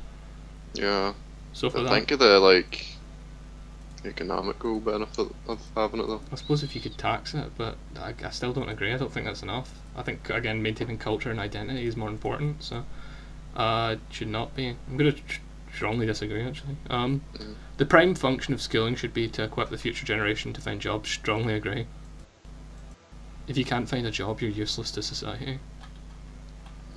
[SPEAKER 2] Yeah.
[SPEAKER 1] So for
[SPEAKER 2] but
[SPEAKER 1] that,
[SPEAKER 2] think of the like economical benefit of having it though.
[SPEAKER 1] I suppose if you could tax it, but I still don't agree. I don't think that's enough. I think, again, maintaining culture and identity is more important. So it should not be. I'm gonna strongly disagree, actually. The prime function of schooling should be to equip the future generation to find jobs. Strongly agree. If you can't find a job, you're useless to society.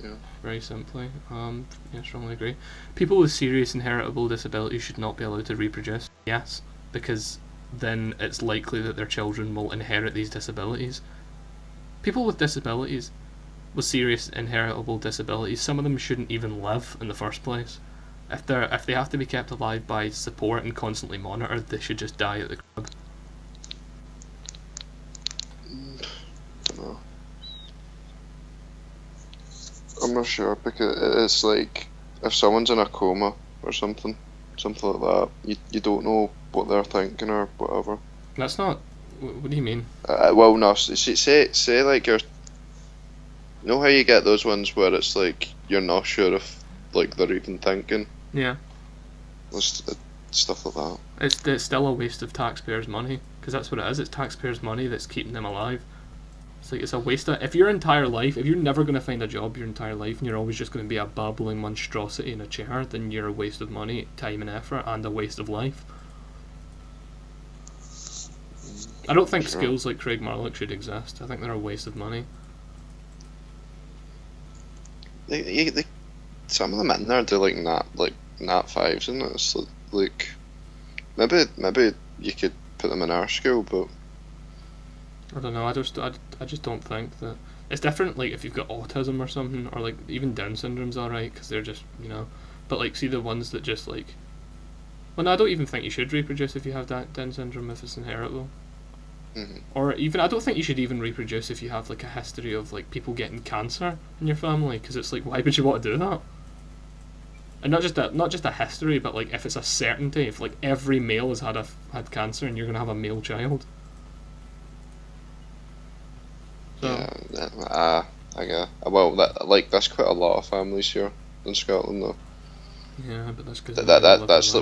[SPEAKER 2] Yeah.
[SPEAKER 1] Very simply. Yeah, strongly agree. People with serious inheritable disabilities should not be allowed to reproduce. Yes, because then it's likely that their children will inherit these disabilities. People with disabilities, with serious inheritable disabilities, some of them shouldn't even live in the first place. If they have to be kept alive by support and constantly monitored, they should just die at the crib.
[SPEAKER 2] No. I'm not sure, because it's like if someone's in a coma or something like that, you don't know what they're thinking or whatever.
[SPEAKER 1] That's not. What do you mean?
[SPEAKER 2] Well, no. Say like you're. You know how you get those ones where it's like you're not sure if like they're even thinking.
[SPEAKER 1] Yeah.
[SPEAKER 2] Stuff like that.
[SPEAKER 1] It's still a waste of taxpayers' money, because that's what it is. It's taxpayers' money that's keeping them alive. It's like, it's a waste of... If you're never going to find a job your entire life, and you're always just going to be a babbling monstrosity in a chair, then you're a waste of money, time and effort, and a waste of life. I don't think schools like Craig Marlock should exist. I think they're a waste of money.
[SPEAKER 2] Some of them in there do like nat fives, and it's like maybe you could put them in our school, but
[SPEAKER 1] I don't know. I just don't think that it's different. Like if you've got autism or something, or like even Down syndrome's alright because they're just, you know. But like, see the ones that just like. Well, no, I don't even think you should reproduce if you have Down syndrome if it's inheritable.
[SPEAKER 2] Mm-hmm.
[SPEAKER 1] Or even, I don't think you should even reproduce if you have like a history of like people getting cancer in your family, because it's like, why would you want to do that? And not just a history, but like if it's a certainty, if like every male has had cancer and you're gonna have a male child. So,
[SPEAKER 2] yeah, I guess. Well, that's quite a lot of families here in Scotland, though.
[SPEAKER 1] Yeah, but that's because
[SPEAKER 2] that's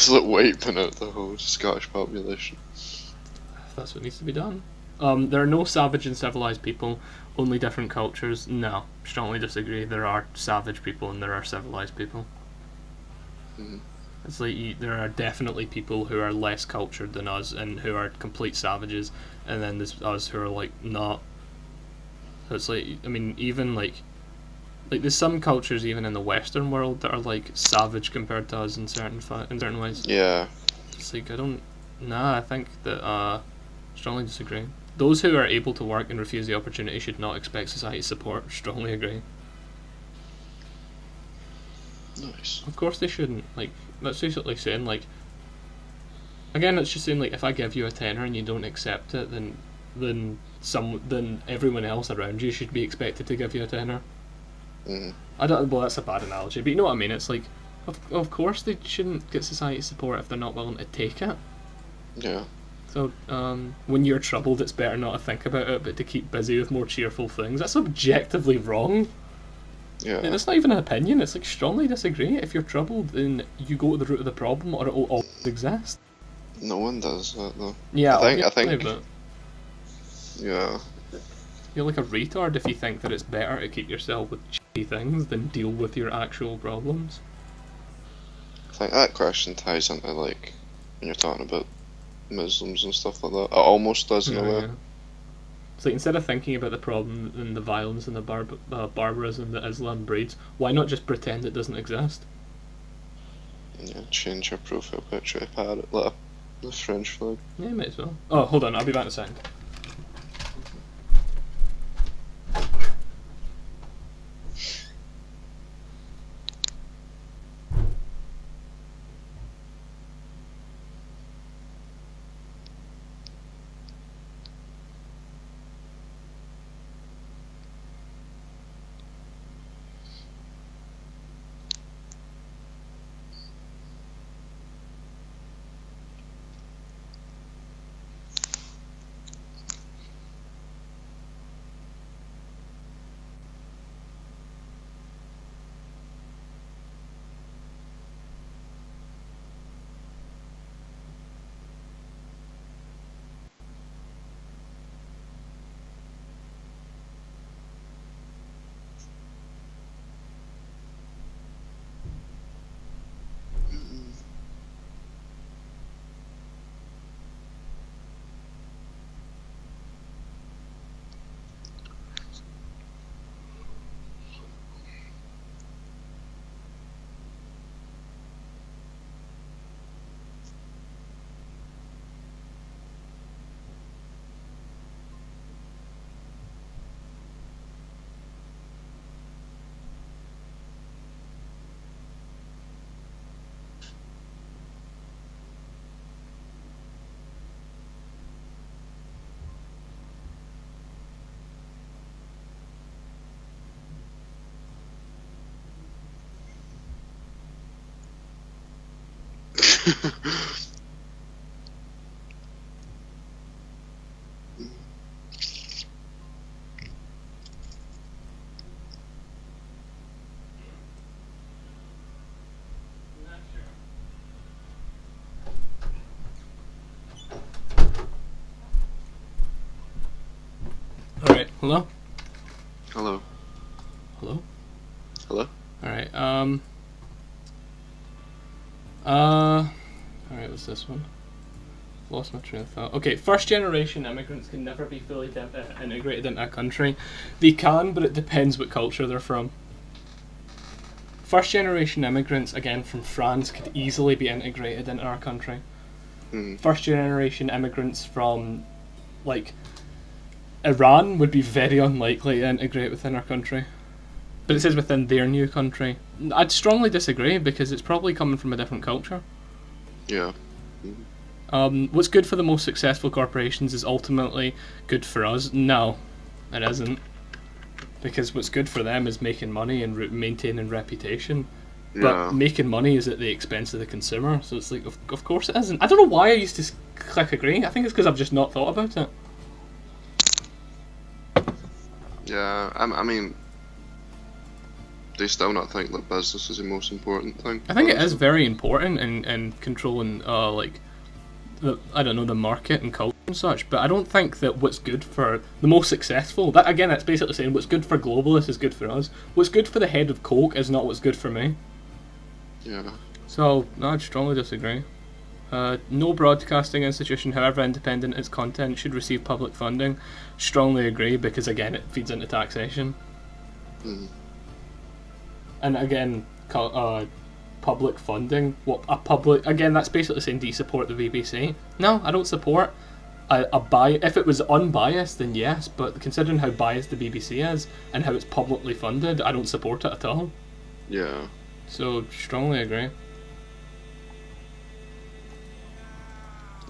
[SPEAKER 2] like wiping out the whole Scottish population.
[SPEAKER 1] That's what needs to be done. There are no savage and civilized people, only different cultures. No, strongly disagree. There are savage people and there are civilized people.
[SPEAKER 2] Mm-hmm.
[SPEAKER 1] It's like there are definitely people who are less cultured than us and who are complete savages, and then there's us who are like not. So it's like, I mean, even like there's some cultures even in the Western world that are like savage compared to us in certain ways.
[SPEAKER 2] Yeah.
[SPEAKER 1] It's like I think that strongly disagree. Those who are able to work and refuse the opportunity should not expect society's support. Strongly agree.
[SPEAKER 2] Nice.
[SPEAKER 1] Of course they shouldn't. Like, that's basically saying like Again, it's just saying like if I give you a tenner and you don't accept it, then then everyone else around you should be expected to give you a tenner.
[SPEAKER 2] Mm.
[SPEAKER 1] I don't. Well, that's a bad analogy, but you know what I mean. It's like, of course they shouldn't get society support if they're not willing to take it.
[SPEAKER 2] Yeah.
[SPEAKER 1] So when you're troubled, it's better not to think about it, but to keep busy with more cheerful things. That's objectively wrong.
[SPEAKER 2] Yeah.
[SPEAKER 1] And it's not even an opinion. It's like strongly disagree. If you're troubled, then you go to the root of the problem, or it will always exist.
[SPEAKER 2] No one does that though.
[SPEAKER 1] Yeah,
[SPEAKER 2] I think.
[SPEAKER 1] But
[SPEAKER 2] Yeah.
[SPEAKER 1] you're like a retard if you think that it's better to keep yourself with shitty things than deal with your actual problems.
[SPEAKER 2] I think that question ties into like when you're talking about Muslims and stuff like that. It almost does in a way.
[SPEAKER 1] Yeah. It's like instead of thinking about the problem and the violence and the barbarism that Islam breeds, why not just pretend it doesn't exist?
[SPEAKER 2] Yeah, change your profile picture to parrot like the French flag.
[SPEAKER 1] Yeah, might as well. Oh, hold on, I'll be back in a second. Alright, hello?
[SPEAKER 2] Hello.
[SPEAKER 1] Hello?
[SPEAKER 2] Hello?
[SPEAKER 1] Alright, alright, what's this one? Lost my train of thought. Okay, first generation immigrants can never be fully integrated into a country. They can, but it depends what culture they're from. First generation immigrants, again from France, could easily be integrated into our country.
[SPEAKER 2] Mm.
[SPEAKER 1] First generation immigrants from, like, Iran would be very unlikely to integrate within our country. But it says within their new country. I'd strongly disagree because it's probably coming from a different culture.
[SPEAKER 2] Yeah.
[SPEAKER 1] What's good for the most successful corporations is ultimately good for us. No, it isn't. Because what's good for them is making money and maintaining reputation.
[SPEAKER 2] Yeah.
[SPEAKER 1] But making money is at the expense of the consumer. So it's like, of course it isn't. I don't know why I used to click agree. I think it's because I've just not thought about it.
[SPEAKER 2] Yeah, I mean, do you still not think that business is the most important thing?
[SPEAKER 1] I think it is very important in controlling, like, the market and culture and such, but I don't think that what's good for the most successful, that again, it's basically saying what's good for globalists is good for us. What's good for the head of Coke is not what's good for me.
[SPEAKER 2] Yeah.
[SPEAKER 1] So, no, I'd strongly disagree. No broadcasting institution, however independent its content, should receive public funding. Strongly agree, because again, it feeds into taxation.
[SPEAKER 2] Mm.
[SPEAKER 1] And again, public funding. Again, that's basically saying, do you support the BBC? No, I don't support if it was unbiased, then yes, but considering how biased the BBC is and how it's publicly funded, I don't support it at all.
[SPEAKER 2] Yeah.
[SPEAKER 1] So, strongly agree.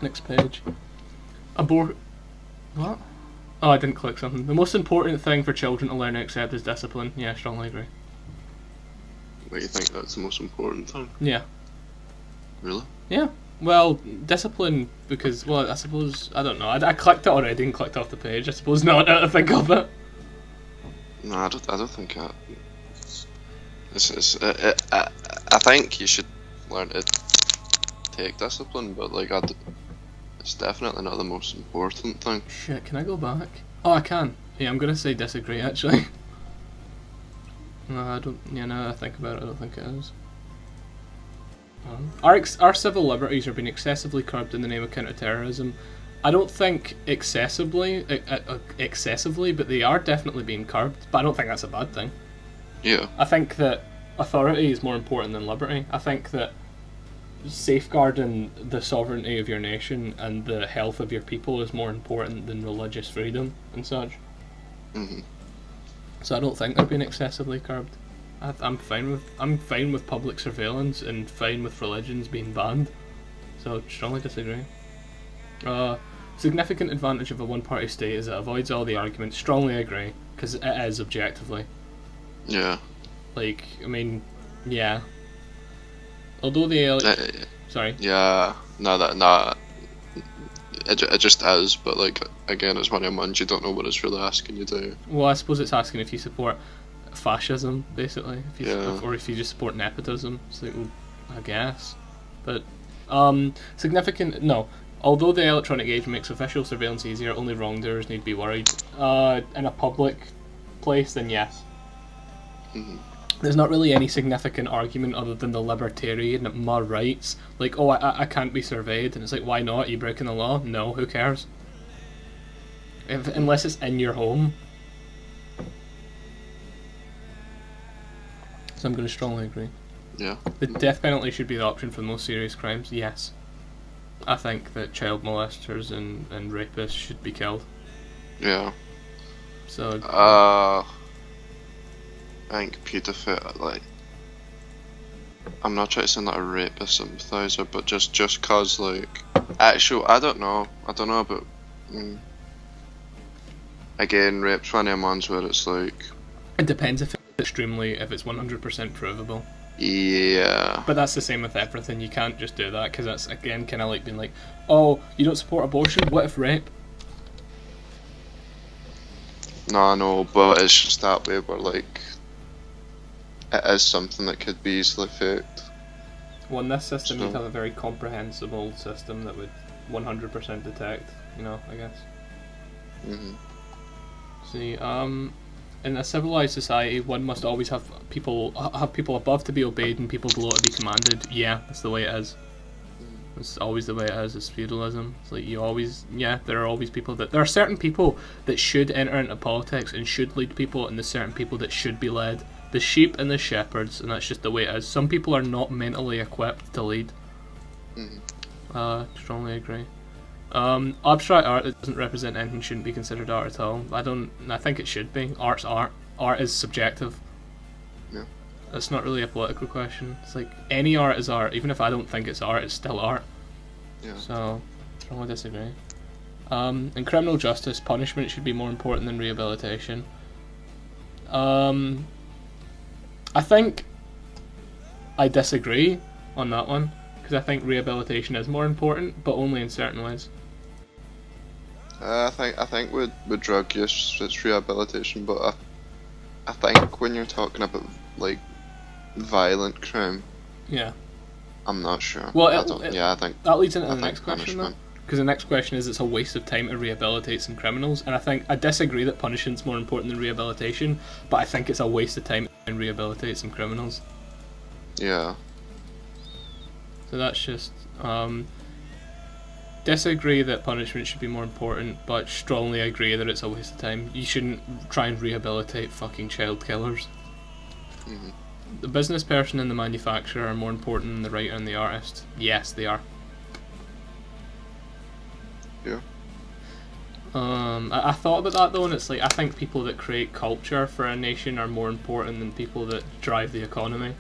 [SPEAKER 1] Next page. What? Oh, I didn't click something. The most important thing for children to learn and accept is discipline. Yeah, I strongly agree.
[SPEAKER 2] What, you think that's the most important thing?
[SPEAKER 1] Yeah.
[SPEAKER 2] Really?
[SPEAKER 1] Yeah. Well, discipline, because, well, I suppose, I don't know. I clicked it already and clicked off the page. I suppose not, now that I think of it.
[SPEAKER 2] No, I don't think that. I think you should learn to take discipline, but like, it's definitely not the most important thing.
[SPEAKER 1] Shit, can I go back? Oh, I can. Yeah, I'm gonna say disagree, actually. No, I don't, yeah, now that I think about it, I don't think it is. Our civil liberties are being excessively curbed in the name of counter-terrorism. I don't think excessively, but they are definitely being curbed, but I don't think that's a bad thing.
[SPEAKER 2] Yeah.
[SPEAKER 1] I think that authority is more important than liberty. I think that safeguarding the sovereignty of your nation and the health of your people is more important than religious freedom and such.
[SPEAKER 2] Mhm.
[SPEAKER 1] So I don't think they're being excessively curbed. I'm fine with public surveillance and fine with religions being banned. So strongly disagree. Significant advantage of a one-party state is it avoids all the arguments. Strongly agree, because it is objectively.
[SPEAKER 2] Yeah.
[SPEAKER 1] Like, I mean, yeah. Although the sorry.
[SPEAKER 2] Yeah. It just is, but like again, it's one of them ones you don't know what it's really asking you to.
[SPEAKER 1] Well, I suppose it's asking if you support fascism, basically, if you
[SPEAKER 2] Yeah.
[SPEAKER 1] or if you just support nepotism. So, well, I guess, but significant no. Although the electronic age makes official surveillance easier, only wrongdoers need to be worried. In a public place, then yes.
[SPEAKER 2] Mhm.
[SPEAKER 1] There's not really any significant argument other than the libertarian rights. Like, oh, I can't be surveyed, and it's like, why not? Are you breaking the law? No, who cares? Unless it's in your home. So I'm going to strongly agree.
[SPEAKER 2] Yeah.
[SPEAKER 1] The death penalty should be the option for the most serious crimes, yes. I think that child molesters and rapists should be killed.
[SPEAKER 2] Yeah.
[SPEAKER 1] So,
[SPEAKER 2] I think paedophile, like, I'm not trying to sound like a rapist sympathiser, but just cause, like, actual, I don't know about, again, rape's one of them ones where it's like,
[SPEAKER 1] it depends if it's 100% provable.
[SPEAKER 2] yeah.
[SPEAKER 1] But that's the same with everything. You can't just do that, because that's, again, kind of like being like, oh, you don't support abortion? What if rape?
[SPEAKER 2] No, I know, but it's just that way where, like, it is something that could be easily faked.
[SPEAKER 1] Well, in this system,
[SPEAKER 2] So-
[SPEAKER 1] you'd have a very comprehensible system that would 100% detect, I guess.
[SPEAKER 2] Mhm.
[SPEAKER 1] See, in a civilized society, one must always have people above to be obeyed and people below to be commanded. Yeah, that's the way it is. It's always the way it is. It's feudalism. It's like there are always people there are certain people that should enter into politics and should lead people, and there's certain people that should be led. The sheep and the shepherds, and that's just the way it is. Some people are not mentally equipped to lead.
[SPEAKER 2] Mhm.
[SPEAKER 1] Strongly agree. Abstract art that doesn't represent anything shouldn't be considered art at all. I think it should be. Art's art. Art is subjective.
[SPEAKER 2] Yeah.
[SPEAKER 1] It's not really a political question. It's like, any art is art. Even if I don't think it's art, it's still art.
[SPEAKER 2] Yeah.
[SPEAKER 1] So, strongly disagree. In criminal justice, punishment should be more important than rehabilitation. I think I disagree on that one, because I think rehabilitation is more important, but only in certain ways.
[SPEAKER 2] I think with drug use it's rehabilitation, but I think when you're talking about like violent crime,
[SPEAKER 1] Yeah.
[SPEAKER 2] I'm not sure.
[SPEAKER 1] Well,
[SPEAKER 2] I think
[SPEAKER 1] that leads into
[SPEAKER 2] I
[SPEAKER 1] the
[SPEAKER 2] think
[SPEAKER 1] next question, though.
[SPEAKER 2] punishment.
[SPEAKER 1] Because the next question is, it's a waste of time to rehabilitate some criminals, and I disagree that punishment's more important than rehabilitation, but I think it's a waste of time to rehabilitate some criminals.
[SPEAKER 2] Yeah.
[SPEAKER 1] So that's just disagree that punishment should be more important, but strongly agree that it's a waste of time. You shouldn't try and rehabilitate fucking child killers.
[SPEAKER 2] Mhm.
[SPEAKER 1] The business person and the manufacturer are more important than the writer and the artist. Yes, they are.
[SPEAKER 2] Yeah.
[SPEAKER 1] I thought about that though, and it's like, I think people that create culture for a nation are more important than people that drive the economy.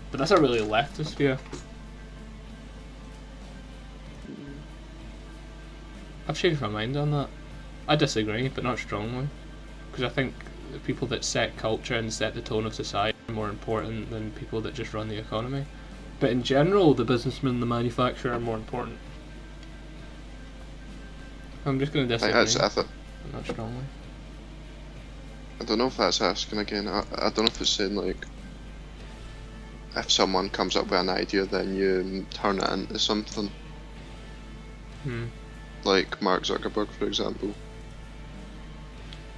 [SPEAKER 1] But that's a really leftist view. I've changed my mind on that. I disagree, but not strongly, because I think the people that set culture and set the tone of society are more important than people that just run the economy. But in general, the businessman and the manufacturer are more important. I'm just going to disagree, but not strongly.
[SPEAKER 2] I don't know if that's asking again. I don't know if it's saying like, if someone comes up with an idea, then you turn it into something. Like Mark Zuckerberg, for example.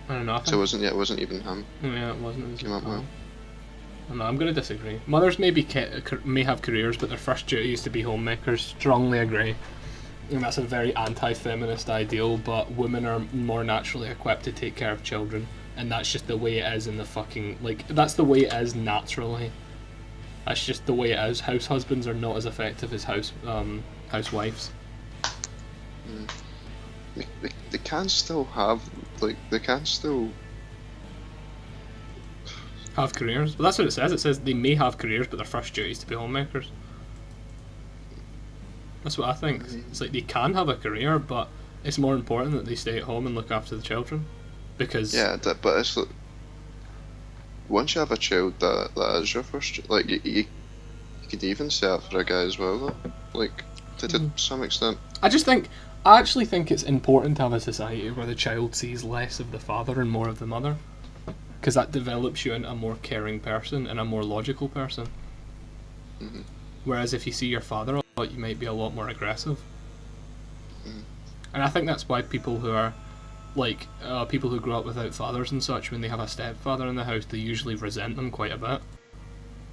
[SPEAKER 1] I don't know.
[SPEAKER 2] So it wasn't even him.
[SPEAKER 1] Yeah, it wasn't. It was
[SPEAKER 2] Came up with.
[SPEAKER 1] I don't know, I'm going to disagree. Mothers may have careers, but their first duty is to be homemakers. Strongly agree. And that's a very anti-feminist ideal, but women are more naturally equipped to take care of children, and that's just the way it is in the fucking, like, that's the way it is naturally. That's just the way it is. House husbands are not as effective as housewives.
[SPEAKER 2] They can still have, like, they can still
[SPEAKER 1] have careers. But that's what it says. It says they may have careers, but their first duty is to be homemakers. That's what I think. It's like they can have a career, but it's more important that they stay at home and look after the children. Because...
[SPEAKER 2] Yeah, but it's like, once you have a child, that is your first... Like, you could even say that for a guy as well, though. Like, to some extent.
[SPEAKER 1] I actually think it's important to have a society where the child sees less of the father and more of the mother. Because that develops you into a more caring person and a more logical person. Whereas if you see your father a lot, you might be a lot more aggressive. And I think that's why people who are, like, people who grow up without fathers and such, when they have a stepfather in the house, they usually resent them quite a bit.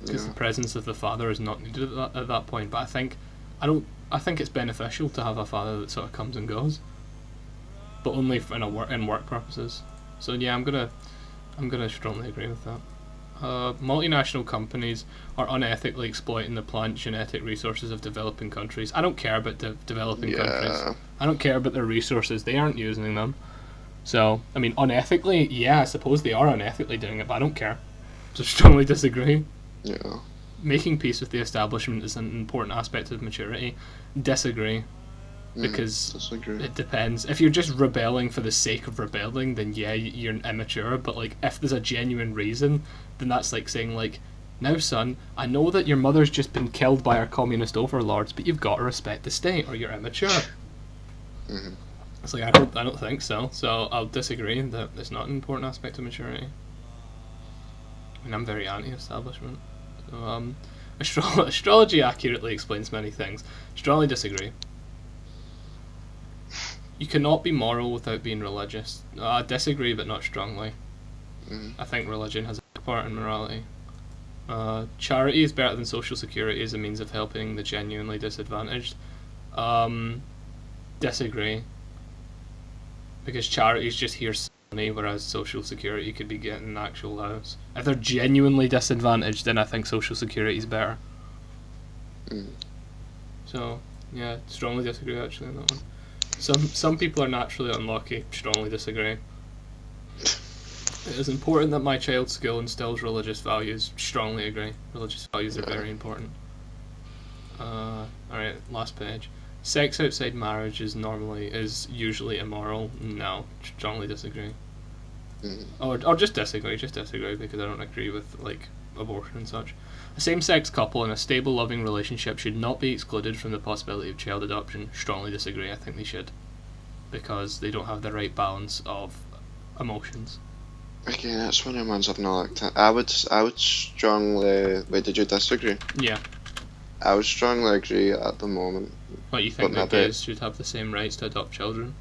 [SPEAKER 1] Because the presence of the father is not needed at that point. But I think it's beneficial to have a father that sort of comes and goes. But only in work purposes. So yeah, I'm gonna strongly agree with that. Multinational companies are unethically exploiting the plant genetic resources of developing countries. I don't care about developing countries. I don't care about their resources. They aren't using them. So, I mean, unethically, yeah, I suppose they are unethically doing it, but I don't care. So strongly disagree.
[SPEAKER 2] Yeah.
[SPEAKER 1] Making peace with the establishment is an important aspect of maturity. Disagree. Because it depends. If you're just rebelling for the sake of rebelling, then yeah, you're immature. But like, if there's a genuine reason, then that's like saying like, now son, I know that your mother's just been killed by our communist overlords, but you've got to respect the state, or you're immature. It's like I don't think so. So I'll disagree that it's not an important aspect of maturity. I mean, I'm very anti-establishment. So, astrology accurately explains many things. Strongly disagree. You cannot be moral without being religious. I disagree, but not strongly. I think religion has a part in morality. Charity is better than social security as a means of helping the genuinely disadvantaged. Disagree. Because charity is just here money, whereas social security could be getting an actual house. If they're genuinely disadvantaged, then I think social security is better. So, yeah, strongly disagree actually on that one. Some people are naturally unlucky. Strongly disagree. It is important that my child's school instills religious values. Strongly agree. Religious values are very important. Alright, last page. Sex outside marriage is usually immoral. No, strongly disagree. Or just disagree because I don't agree with like abortion and such. A same-sex couple in a stable, loving relationship should not be excluded from the possibility of child adoption. Strongly disagree. I think they should, because they don't have the right balance of emotions.
[SPEAKER 2] Okay, that's one of the ones I've not looked at. I would strongly... Wait, did you disagree?
[SPEAKER 1] Yeah. I
[SPEAKER 2] would strongly agree at the moment.
[SPEAKER 1] What, you think that gays should have the same rights to adopt children?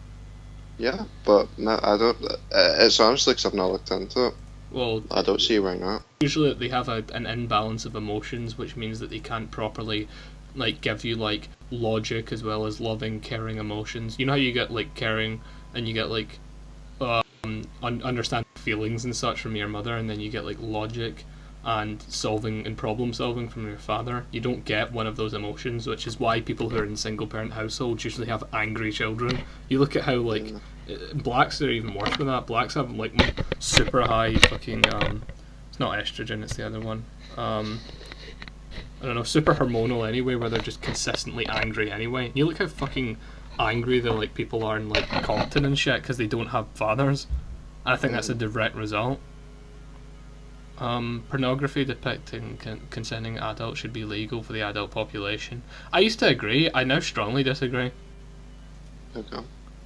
[SPEAKER 2] Yeah, but no, I don't... It's honestly because I've not looked into it.
[SPEAKER 1] Well,
[SPEAKER 2] I don't see why not.
[SPEAKER 1] Usually they have an imbalance of emotions, which means that they can't properly like give you like logic as well as loving, caring emotions. You know how you get like caring and you get like understanding feelings and such from your mother, and then you get like logic and solving and problem solving from your father. You don't get one of those emotions, which is why people who are in single parent households usually have angry children. You look at how like blacks are even worse than that. Blacks have like super high fucking it's not estrogen, it's the other one. I don't know, super hormonal anyway, where they're just consistently angry anyway. You look how fucking angry that like people are in like Compton and shit because they don't have fathers. And I think that's a direct result. Pornography depicting consenting adults should be legal for the adult population. I used to agree. I now strongly disagree.
[SPEAKER 2] Okay.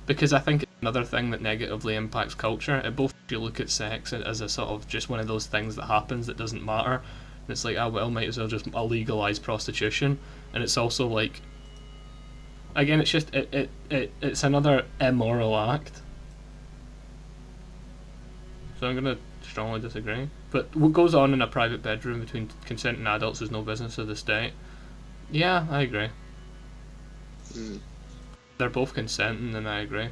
[SPEAKER 1] Because I think it's another thing that negatively impacts culture. It both you look at sex as a sort of just one of those things that happens that doesn't matter. And it's like, might as well just legalize prostitution. And it's also like, again, it's just it's another immoral act. So I'm gonna strongly disagree. But what goes on in a private bedroom between consenting adults is no business of the state. Yeah, I agree. They're both consenting, then I agree.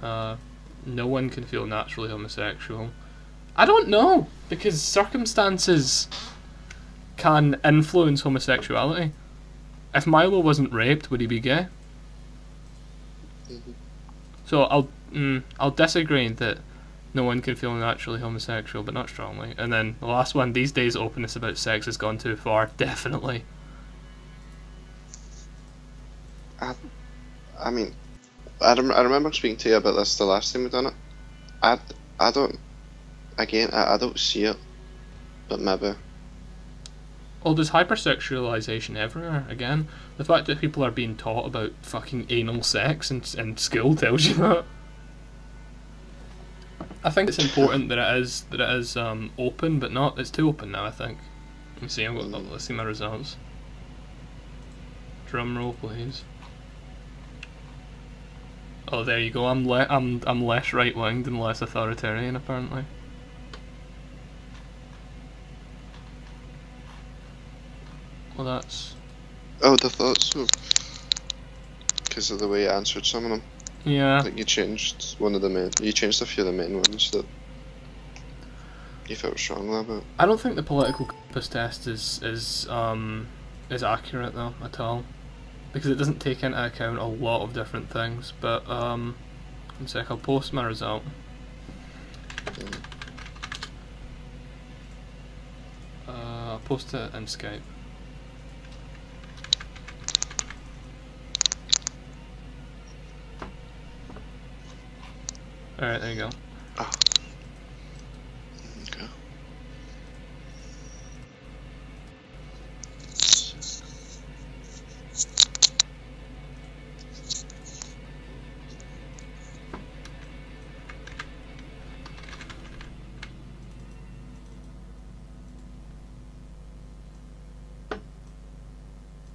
[SPEAKER 1] No one can feel naturally homosexual. I don't know, because circumstances can influence homosexuality. If Milo wasn't raped, would he be gay? So I'll disagree that no one can feel naturally homosexual, but not strongly. And then the last one, these days openness about sex has gone too far. Definitely.
[SPEAKER 2] I mean, I remember speaking to you about this the last time we done it. I don't, again, I don't see it, but maybe.
[SPEAKER 1] Well, there's hypersexualization everywhere, again. The fact that people are being taught about fucking anal sex in school tells you that. I think it's important that it is open, but not. It's too open now, I think. Let me see. Let's see my results. Drum roll, please. Oh, there you go. I'm less right winged and less authoritarian, apparently. Well, that's.
[SPEAKER 2] Oh, I thought so. Because of the way you answered some of them.
[SPEAKER 1] Yeah.
[SPEAKER 2] Like you changed you changed a few of the main ones that you felt strongly about.
[SPEAKER 1] I don't think the political compass test is accurate though at all, because it doesn't take into account a lot of different things. But one sec, I'll post my result. I'll post it in Skype. Alright, there you go.